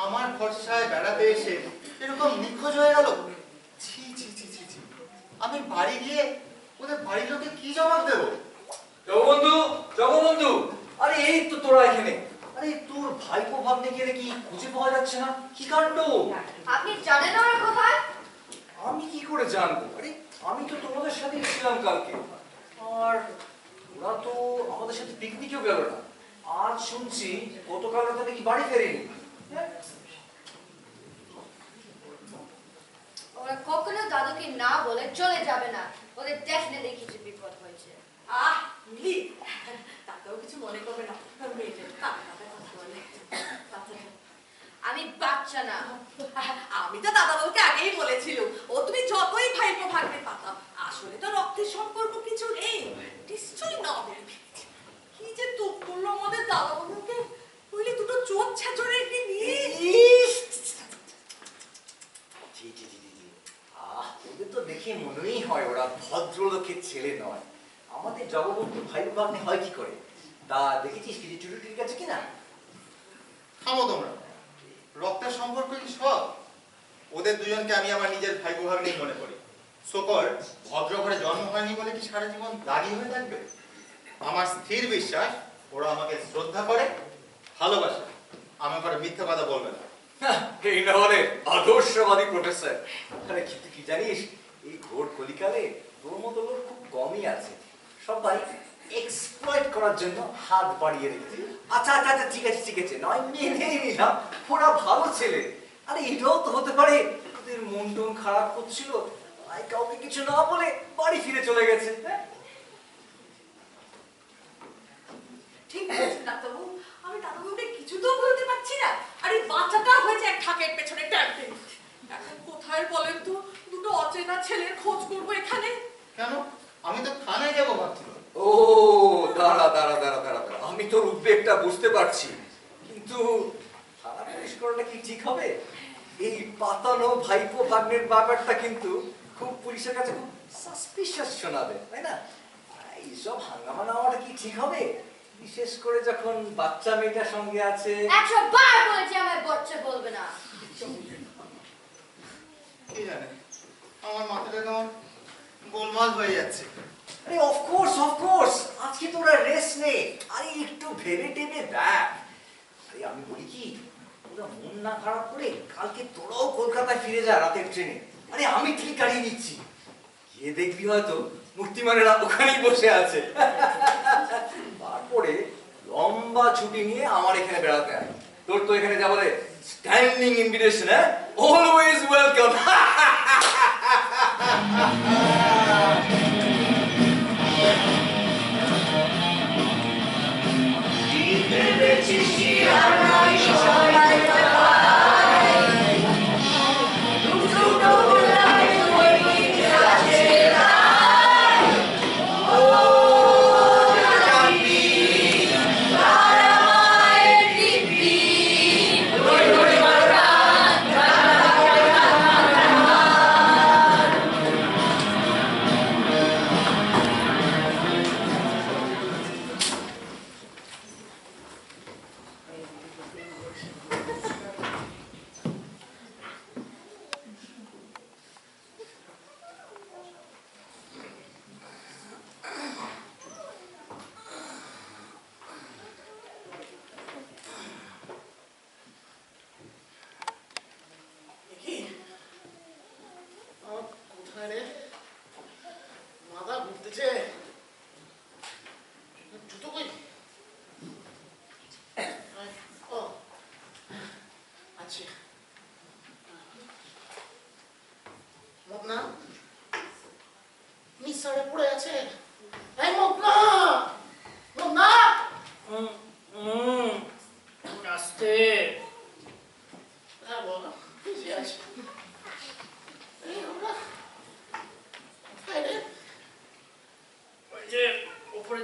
আমার ভরসায় বেড়াতে এসে এরকম নিখোঁজ হয়ে গেল। ছি ছি ছি ছি ছি, আমি বাড়ি গিয়ে ওদের বাড়ির লোকে কি জবাব দেবো? জগবন্ধু, জগবন্ধু, আরে এই তো তোরা এখানে। আরে তোর ভাইপো ভাগ্নে গেলে কি খুঁজে পাওয়া যাচ্ছে না? কি কাণ্ড! আপনি জানেন ওরা কোথায়? আমি কি করে জানবো? আরে আমি তো তোমাদের সাথে ছিলাম কালকে, আর ওরা তো আমাদের সাথে পিকনিকেও গেল না। আজ শুনছি গতকাল রাতে নাকি বাড়ি ফেরেনি। ওরা কখনো দাদুকে না বলে চলে যাবে না, ওদের ডেফিনেটলি কিছু বিপদ হয়েছে। মিলি, দাদাও কিছু মনে করবে না, মেয়েদের কানে কানে কথা বলে। আমি বাচ্চা না। আমি তো দাদাবাবুকে আগেই বলেছিল, ও তুমি যতই ভাইপো ভাগ্নে পাতাও, আসলে তো রক্তের সম্পর্ক কিছু নেই। নিশ্চয়ই না বলে ভেবেছি। কি যে তুপ করলো আমাদের দাদাবাবুকে, বলি দুটো চোখ ছেঁচড়ে রেখে নিয়ে। ওদের তো দেখে মনেই হয় ওরা ভদ্রলোকের ছেলে নয়। আমাদের জগবন্ধু ভাই ভাগ্নে হয় কি করে? তা দেখেছিস কিছু চুরি টুরি গেছে কিনা? থামো তোমরা, রক্তের সম্পর্ক কি সব? ওদের দুজনকে আমি আমার নিজের ভাই ভাগ্নেই মনে করি। সকল ভদ্র ঘরে জন্ম হয়নি বলে কি সারা জীবন দাগি হয়ে থাকবে? আমার স্থির বিশ্বাস ওরা আমাকে শ্রদ্ধা করে, ভালোবাসে, আমার করে মিথ্যা কথা বলবে না। এই না হলে আদর্শবাদী প্রফেসর। আরে কিন্তু কি জানিস, এই ঘোর কলিকালে তোর মতো লোক খুব কমই আছে। সবাই এক্সপ্লয়েট করার জন্য হাত বাড়িয়ে রেখেছে। আচ্ছা আচ্ছা আচ্ছা, ঠিক আছে ঠিক আছে, নয় মেনে নিলাম ওরা ভালো ছেলে। আরে এটাও তো হতে পারে ওদের মন টন খারাপ করছিল, তাই কাউকে কিছু না বলে বাড়ি ফিরে চলে গেছে। ঠিক বলেছেন ডাক্তারবাবু, আমি দাদাবাবুকে কিছু তো বলতে পারছি না। আর এই বাচ্চাটা হয়েছে এক ঠাকের পেছনে ট্যাম্পে। এখন কোথায় বলেন তো দুটো অচেনা ছেলের খোঁজ করবো এখানে? কেন? আমি তো থানায় যাবো ভাবছিলাম। ও দাঁড়া দাঁড়া দাঁড়া দাঁড়া দাঁড়া, আমি তোর উদ্বেগটা বুঝতে পারছি, কিন্তু থানা পুলিশ করাটা কি ঠিক হবে? এই পাতানো ভাইপো ভাগ্নের ব্যাপারটা কিন্তু খুব পুলিশের কাছে খুব সাসপিশিয়াস শোনাবে, তাই না? এইসব হাঙ্গামা নেওয়াটা কি ঠিক হবে? বিশেষ করে যখন বাচ্চা মেয়েটার সঙ্গে আছে। 100 বার বলেছি আমায় বাচ্চা বলবে না। কি জানে, আমার মাথাটা কেমন গোলমাল হয়ে যাচ্ছে। আরে অফকোর্স অফকোর্স, আজকে তোরা রেস্ট নে। আরে একটু ভেবে টেবে দেখ। আরে আমি বলি কি, তোরা মন না খারাপ করে কালকে তোরাও কলকাতায় ফিরে যা রাতের ট্রেনে। আরে আমি ঠিক গাড়ি নিচ্ছি, গিয়ে দেখবি হয়তো মূর্তিমানেরা ওখানেই বসে আছে। তারপরে লম্বা ছুটি নিয়ে আমার এখানে বেড়াতে আয়। তোর তো এখানে যা বলে স্ট্যান্ডিং ইনভিটেশন, হ্যাঁ, অলওয়েজ ওয়েলকাম।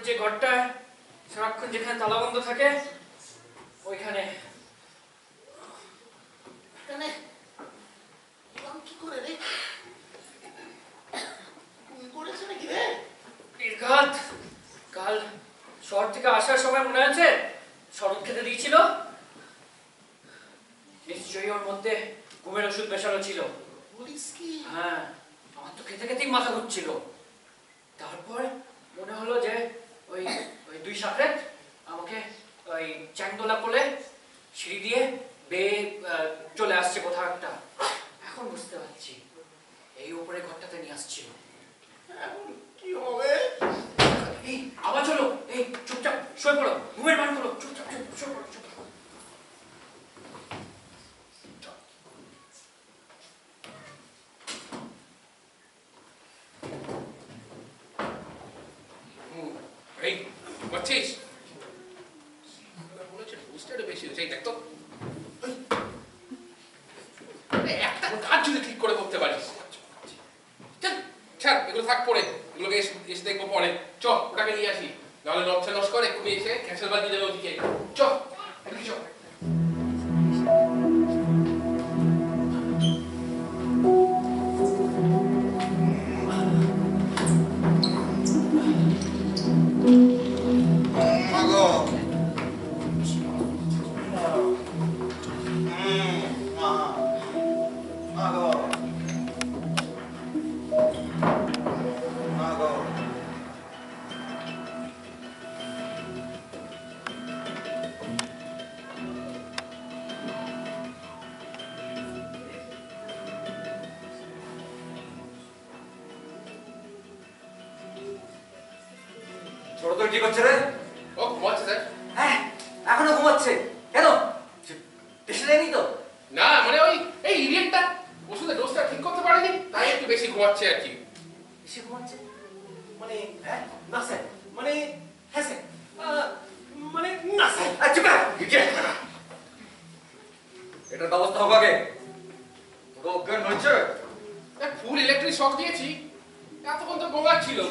যে ঘরটা সারাক্ষণ যেখানে তালাবন্ধ থাকে ওইখানে। কি করে রে? করেছে নাকি রে? নির্ঘাত কাল শহর থেকে আসার সময় মনে আছে শরৎ খেতে দিয়েছিল, নিশ্চয়ই ওর মধ্যে ঘুমের ওষুধ মেশানো ছিল। বলিস কি? হ্যাঁ, আমার তো খেতে খেতেই মাথা ঘুরছিল। তারপর মনে হলো যে ওই ওই দুই সাকরেত আমাকে ওই চ্যাংদোলা কোলে সিঁড়ি দিয়ে বেয়ে চলে আসছে কোথাও একটা। এখন বুঝতে পারছি এই উপরে ঘরটাতে নিয়ে আসছিল। এখন কি হবে? এই আবার চলো, এই চুপচাপ শুয়ে পড়ো, ঘুমের ভান করো, চুপচাপ শুয়ে পড়ো, চুপ। এই বাচ্চিস মনে হচ্ছে বুস্টারটা বেশি হয়েছে, এই দেখ তো একটা কাজ যদি ঠিক করে করতে পারিস। চল ছাড়, এগুলো থাক পড়ে, এগুলোকে এসে দেখবো পরে। চ ওটাকে নিয়ে আসি, নাহলে নচ্ছে নষ্ট করে এক্ষুনি এসে ক্যান্সেল বাদ দিয়ে দেবে ওদিকে। চ চ ছোট তোর কি করছে রে? ও ঘুমাচ্ছে স্যার। হ্যাঁ এখনো ঘুমাচ্ছে কেন? টেস্ট নেয়নি তো? না মানে ওই এই ইডিয়েটটা ওষুধের ডোজটা ঠিক করতে পারেনি, তাই একটু বেশি ঘুমাচ্ছে আর কি। বেশি ঘুমাচ্ছে মানে? হ্যাঁ না স্যার মানে হ্যাঁ স্যার মানে না স্যার। আচ্ছা এটার ব্যবস্থা হোক আগে। তোর অজ্ঞান হয়েছে? ফুল ইলেকট্রিক শক দিয়েছি, এতক্ষণ তো ঘুমাচ্ছিল।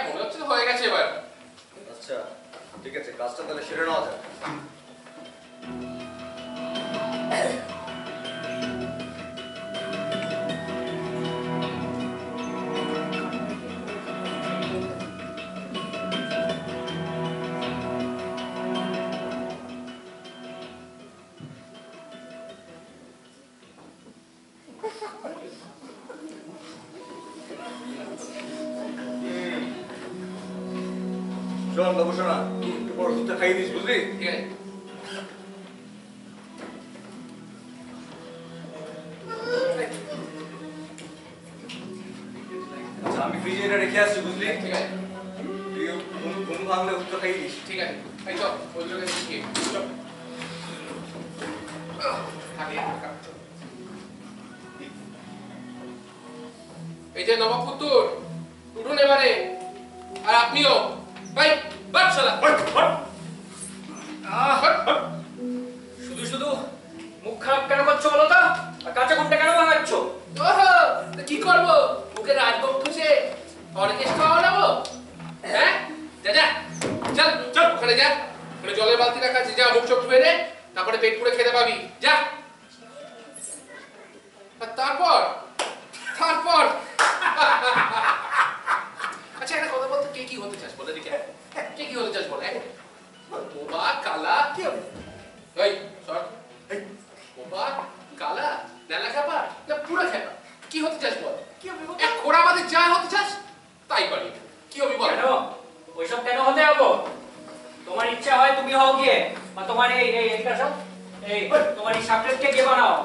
মনে হচ্ছে তো হয়ে গেছে এবার। আচ্ছা ঠিক আছে, কাজটা তাহলে সেরে নেওয়া যায়। শোন বাবু শোনা, একটু পর ওষুধটা খাইয়ে দিস বুঝলি? ঠিক আছে। আচ্ছা আমি ফ্রিজে এটা রেখে আসছি বুঝলি? ঠিক আছে তুই ঘুম ভাঙলে ওষুধটা খাইয়ে দিস। ঠিক আছে। এই চল ওই লোকের দিকে চল। এই যে নবাবপুত্তুর উঠুন এবারে, আর আপনিও। ভাই বাট শালা শুধু শুধু মুখ খারাপ কেন করছো বলো তো? আর কাঁচা ঘুমটা কেন ভাঙাচ্ছ? ওহো কি করবো, মুখে রাজভোগ ঠুসে অর্কেশ খাওয়া নেবো? হ্যাঁ যা যা চল চল ওখানে যা, ওখানে জলের বালতি রাখা আছে, যা মুখ চোখ ধুয়ে নে, তারপরে পেট পুরে খেতে পাবি, যা। আর তারপর তারপর আচ্ছা একটা কথা বলতো, কে কি হতে চাস বলে দেখে, কে কি হতে চাস বলে? বোবা কালা কি হবে? এই সর, বোবা কালা নেলা খেপা না পুরো খেপা, কি হতে চাস বল? কি হবে? এক খোড়া বাদে যা হতে চাস তাই পারি, কি হবে বল? কেন ওইসব কেন হতে যাবো? তোমার ইচ্ছা হয় তুমি হও গিয়ে, বা তোমার এই এই একটা সব এই তোমার এই সাবজেক্টকে কে বানাও।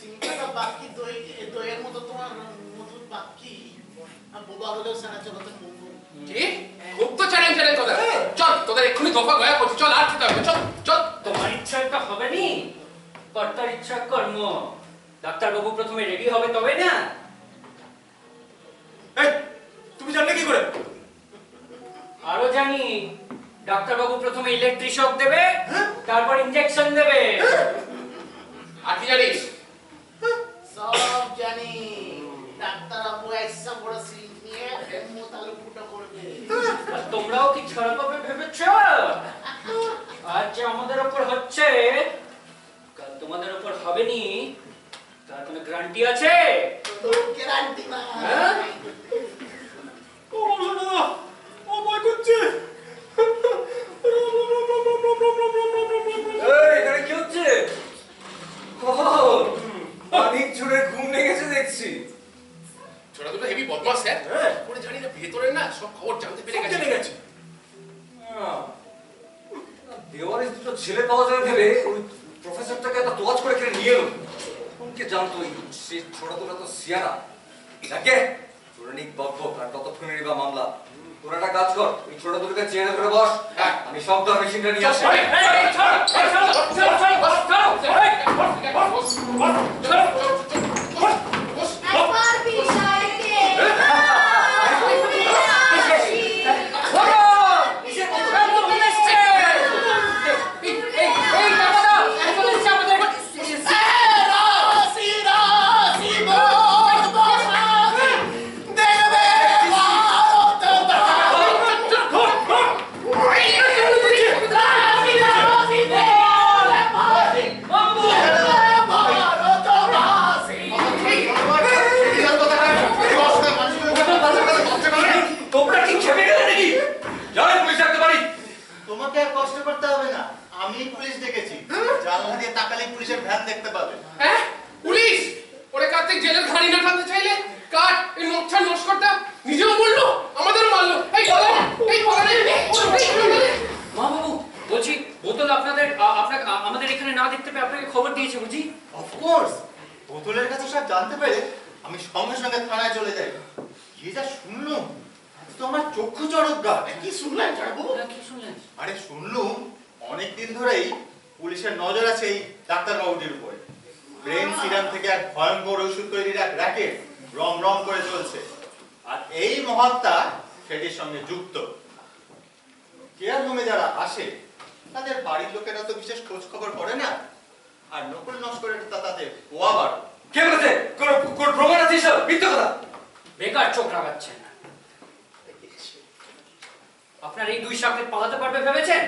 চিন্তাটা বাকি দইয়ের মতো তোমার মধুর বাকি বোবা হলেও সারা জগতে মঙ্গল। কি খুব তো চ্যালেঞ্জ কথা। চল তোদের এক্ষুনি দফা গয়া করছি, চল আর খেতে হবে, চল চল। তোমার ইচ্ছা একটা হবে নি, কর্তার ইচ্ছা কর্ম। ডাক্তার বাবু প্রথমে রেডি হবে তবে না। এই তুমি জানলে কি করে? আরো জানি, ডাক্তার বাবু প্রথমে ইলেকট্রিক শক দেবে, তারপর ইনজেকশন দেবে। আর কি জানিস? সব জানি। ডাক্তার আবু আইসা বড় সিরিঞ্জ নিয়ে হেমো তালু ফুটো করবে। আর তোমরাও কি খারাপ হবে ভেবেছো? আজ যে আমাদের উপর হচ্ছে, কাল তোমাদের উপর হবে নি, তার কোনো গ্যারান্টি আছে? তো গ্যারান্টি না। ও বাবা, ও ভয় করছে। এই এখানে কি হচ্ছে? অনেক জোরে ঘুম লেগেছে দেখছি। ছোট দুটো হেভি বদমাস স্যার। হ্যাঁ ওরা জানি না ভেতরে না সব খবর জানতে পেরে গেছে। দেওয়ারে দুটো ছেলে পাওয়া যায় ভেবে ওই প্রফেসরটাকে এত তোয়াজ করে কেড়ে নিয়ে এলো। কে জানতো সে ছোট তোরা তো সিয়ারা যাকে চুরনিক বকবক আর ততক্ষণেরই বা মামলা তোরা একটা কাজ কর এই ছোট তোরকে চেয়ারে ধরে বস আমি শব্দ মেশিনটা নিয়ে আসি তোমাকে আর কষ্ট করতে হবে না, আমি পুলিশ ডেকেছি। জানলা দিয়ে তাকালেই পুলিশের ভ্যান দেখতে পাবে। হ্যাঁ পুলিশ ওরে কার্তিক জেলের ঘাড়ি না টানতে চাইলে কাট এই নকশা নস্করটা নিজেও বললো আমাদেরও মারলো। এই বলে মা বাবু বলছি বোতল আপনাদের আপনাকে আমাদের এখানে না দেখতে পেয়ে আপনাকে খবর দিয়েছে বুঝি? অফকোর্স, বোতলের কাছে সব জানতে পেরে আমি সঙ্গে সঙ্গে থানায় চলে যাই। কি যা শুনলুম তো আমার চক্ষু চড়ক গা। কি শুনলেন বাবু? কি শুনলেন? আরে শুনলুম অনেকদিন ধরেই পুলিশের নজর আছে এই ডাক্তার বাবুটির উপরে। ব্রেন সিরাম থেকে এক ভয়ঙ্কর ওষুধ তৈরির এক র্যাকেট রম রম করে চলছে, আর এই মহাত্মা সেটির সঙ্গে যুক্ত। কেয়ার হোমে যারা আসে তাদের বাড়ির লোকেরা তো বিশেষ খোঁজ খবর করে না, আর নকল নস্করের তাদের ওয়াবার। কে বলেছে? কোন প্রমাণ আছে সব মিথ্যা কথা? বেকার চোখ রাগাচ্ছেন। আপনার এই দুই সাপকে পালাতে পারবে ভেবেছেন?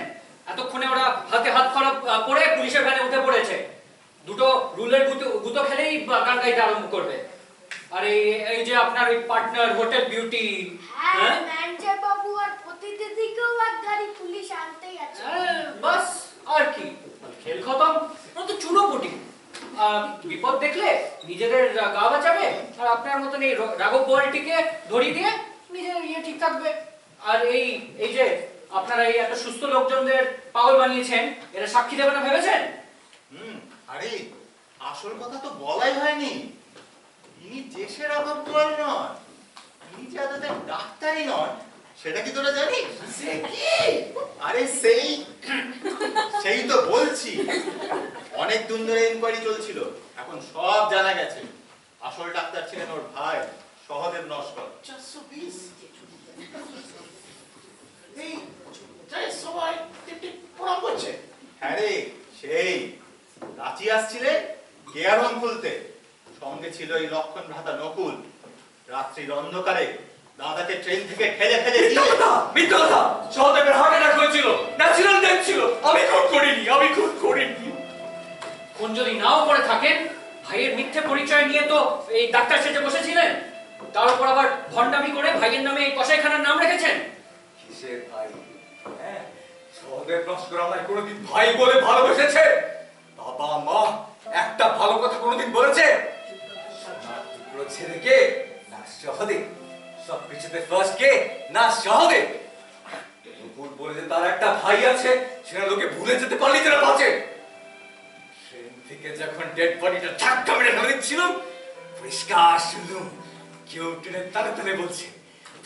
এতক্ষণে ওরা হাতে হাত করা পরে পুলিশের ভ্যানে উঠে পড়েছে। দুটো রুলের গুতো খেলেই গান গাইতে আরম্ভ করবে। আর এই যে আপনার ওই পার্টনার হোটেল বিউটি, হ্যাঁ ম্যানেজার বাবু আর প্রতিনিধিকেও এক গাড়ি পুলিশ আনতেই আছে। বাস আর কি, খেল খতম। ওরা তো চুনোপুটি, বিপদ দেখলে নিজেদের গা বাঁচাবে, আর আপনার মতন এই রাঘব বোয়ালটিকে ধরিয়ে দিয়ে নিজের ইয়ে ঠিক থাকবে। আর এই যে আপনারা এই এত সুস্থ লোকজনদের পাগল বানিয়েছেন, এরা সাক্ষী দেবে না ভেবেছেন? আরে আসল কথা তো বলাই হয়নি। ইনি দেশের রাঘব বোয়াল নয়, ইনি যে আদতে ডাক্তারই নয়, সেটা কি তোরা জানিস? আরে সেই তো বলছি। অনেক দিন ধরে ইনকোয়ারি চলছিল, এখন সব জানা গেছে। আসল ডাক্তার ছিলেন ওর ভাই সহদেব নস্কর। 420 এই যাই সবাই টিপ প্রণাম করছে। হ্যাঁ রে, সেই রাঁচি আসছিলে কেয়ার হোম খুলতে, সঙ্গে ছিল এই লক্ষণ ভ্রাতা নকুল। রাত্রির অন্ধকারে দাদাকে ট্রেন থেকে ঠেলে মিথ্যা কথা। সহদেবের হার্ট অ্যাটাক হয়েছিল, ন্যাচারাল ডেথ ছিল। আমি খুন করিনি। কোন যদি নাও করে থাকেন, ভাইয়ের মিথ্যে পরিচয় নিয়ে তো এই ডাক্তার সেজে বসেছিলেন, তার উপর আবার ভণ্ডামি করে ভাইয়ের নামে এই কসাইখানার নাম রেখেছেন। কিসের ভাই? হ্যাঁ, সহদেব নস্কর আমায় কোনোদিন ভাই বলে ভালোবেসেছে? বাবা মা একটা ভালো কথা কোনোদিন বলেছে? সোনার টুকরো ছেলেকে না সহদেব, সবকিছুতে ফার্স্ট কে না সহদেব। ভুল বলে যে তার একটা ভাই আছে, সেটা লোকে ভুলে যেতে পারলি তারা বাঁচে। ট্রেন থেকে যখন ডেড বডিটা ধাক্কা মেরে ফেলে দিচ্ছিল, পরিষ্কার শুনলুম কেউ ট্রেনের তালে তালে বলছে,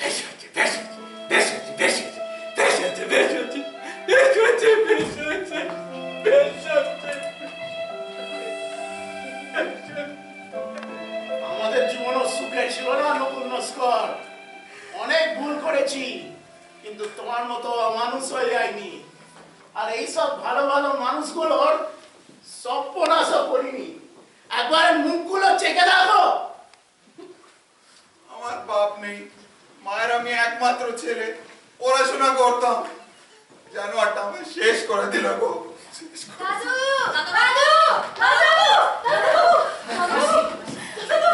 বেশ হচ্ছে, বেশ হচ্ছে, বেশ হচ্ছে, বেশ হচ্ছে, বেশ হচ্ছে, বেশ হচ্ছে, বেশ হচ্ছে, বেশ হচ্ছে, বেশ হচ্ছে। আমাদের জীবনও সুখে ছিল না নকুল নস্কর। অনেক ভুল করেছি, কিন্তু তোমার মতো মানুষ হয়ে যায়নি। আর এইসব ভালো ভালো মানুষগুলোর সর্বনাশও করিনি। একবার মুখগুলো চেকে দেখো। আমার বাপ নেই, মায়ের আমি একমাত্র ছেলে, পড়াশোনা করতাম, জানোয়ারটা আমায় শেষ করে দিল গো। দাদু দাদু দাদু দাদু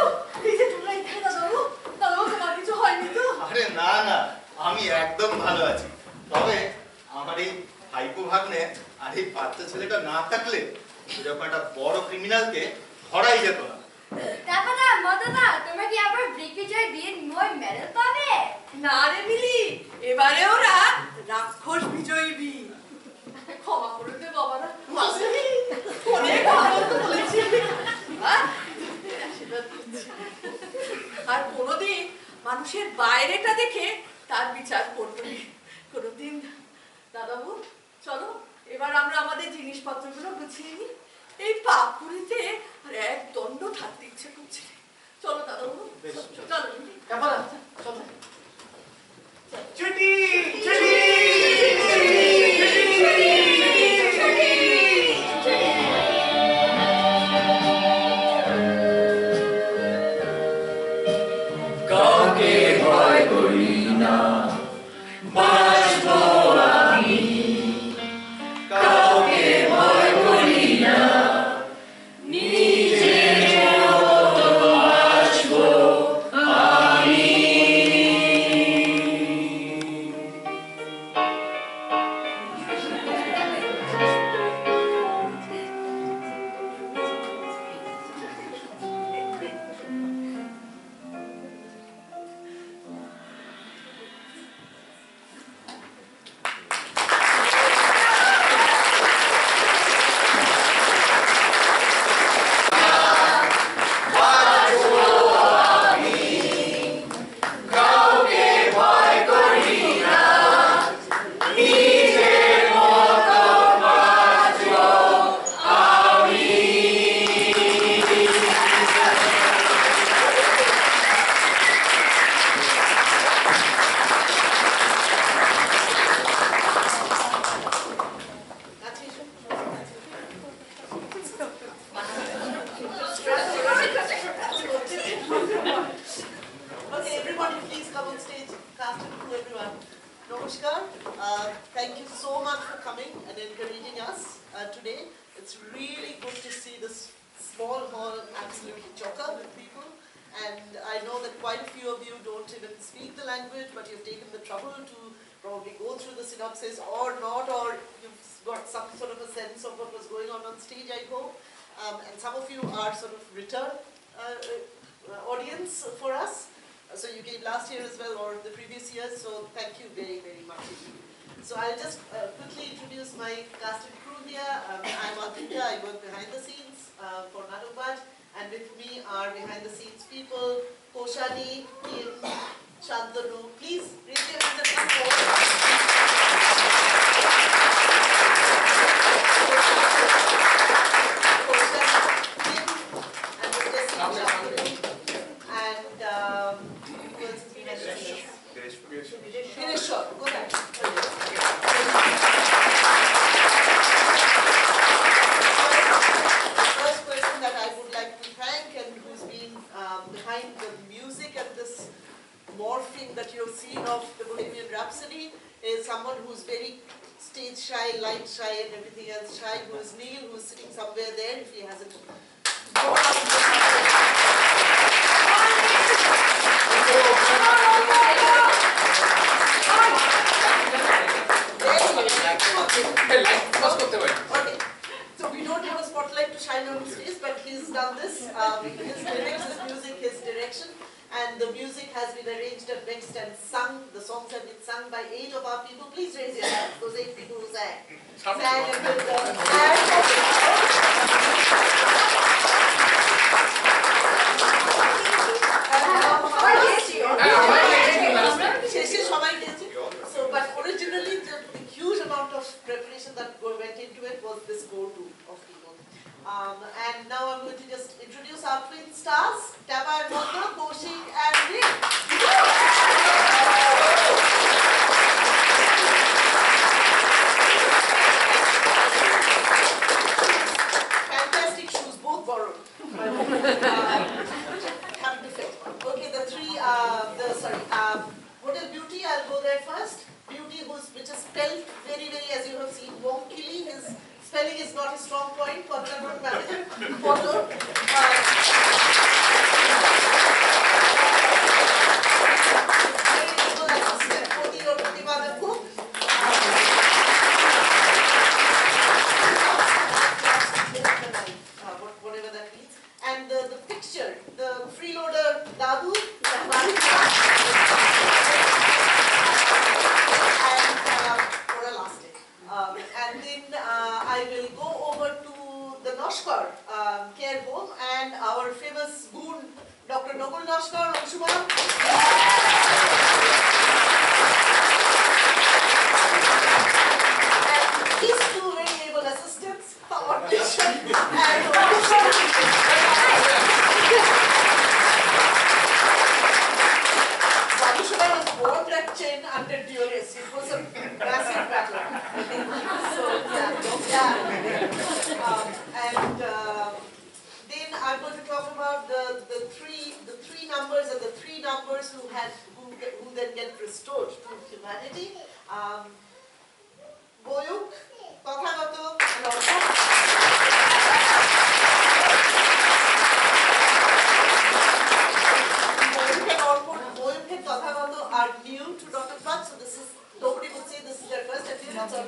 এই যে তোমরা এখানে দাদু, তোমার কিছু হয়নি তো? আরে না না, আমি একদম ভালো আছি। তবে আমার এই ভাইপো ভাগ্নে আর এই বাচ্চা ছেলেটা না থাকলে এরকম একটা বড় ক্রিমিনালকে ধরাই যেত না। দাদা মদনা, তোমরা কি আবার ব্রিগেডিয়ার বিয়ের নিময় মেডেল পাবে? না রে মিলি, এবারে ওরা রাক্ষস বিজয়ী বি। ক্ষমা করে দে বাবারা, অনেক ভালো তো বলেছি। গুছিয়ে নি। এই পাপুরিতে আর এক দণ্ড থাকতে ইচ্ছে করছে। চলো দাদাবাবু, চলো। চলো। ছুটি ছুটি কাউকে ভয় করি না, বাঁচবো আমি। কাউকে ভয় করি না, নিজের মতো বাঁচবো আমি। Okay, everybody, please come on stage. Cast and crew, everyone. Namaskar. Thank you so much for coming and encouraging us today. It's really good to see this small hall absolutely chock-up with people. And I know that quite a few of you don't even speak the language, but you've taken the trouble to probably go through the synopsis or not, or you've got some sort of a sense of what was going on stage, I hope. And some of you are sort of return audience for us. So you came last year as well, or the previous years, so thank you very, very much. So I'll just quickly introduce my cast and crew here. I'm Aditya, I work behind the scenes for Natukbaj, and with me are behind the scenes people, Koshani, Kim, Shantanu. Please raise your hands and come forward. Morphing that you've seen of the Bohemian Rhapsody is someone who's very stage shy, light shy and everything else shy, who is Neil, who's sitting somewhere there if he hasn't gone Okay, so we don't have a spotlight to shine on his face, but he's done this. His lyrics, his music, his direction. And the music has been arranged and mixed and sung. The songs have been sung by 8 of our people. Please raise your hands, those 8 people who sang. Sang and with So, but originally the huge amount of preparation that went into it was this go-to of people. And now I'm going to just introduce our twin stars, Taba and Mona, Kaushik and Rick. Fantastic shoes, both borrowed. Happy to fit. Okay, the three, Hotel Beauty, I'll go there first. Beauty, which is spelled very, very, as you have seen, wonkily. His spelling is not a strong point. Photo. Whatever that means. And the picture, the freeloader Dadu, and then I will go over to the Noshkar care home and our famous goon, Dr. Nokul Noshkar, Anshuman. And his two very able assistants, who then get restored to humanity. Boyuk, Kothagato, and also Boyuk and Kothagato are new to Dr. Bhatt, so this is, nobody would say this is their first appearance on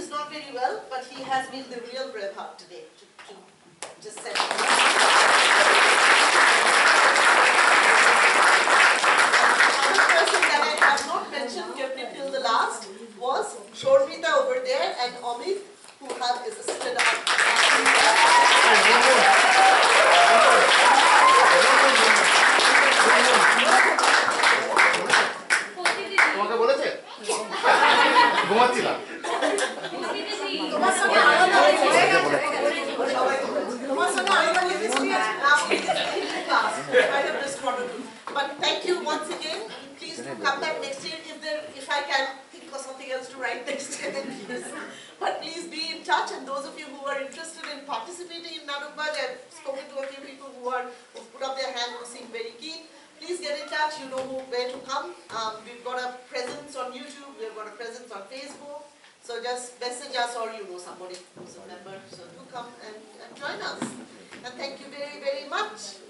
he's not very well, but he has been the real Braveheart today. To just say. Another person that I have not mentioned, kept it till the last, was Shormita over there and Amit, who have assisted us. তোমাকে বলেছে ঘুমাচ্ছিলাম তোমার সঙ্গে আলাদা তোমার সঙ্গে আলাদা chemistry আছে I have just wanted to. But thank you once again. Please do come back next year if I can think of something else to write next year. But please be in touch, and those of you who are interested in participating in Natukbaj, I've spoken to a few people who put up their hand, who seem very keen. Please get in touch. You know where to come. We've got a presence on YouTube. We've got a presence on Facebook. So just message us, or you know somebody who's a member. So do come and join us. And thank you very, very much.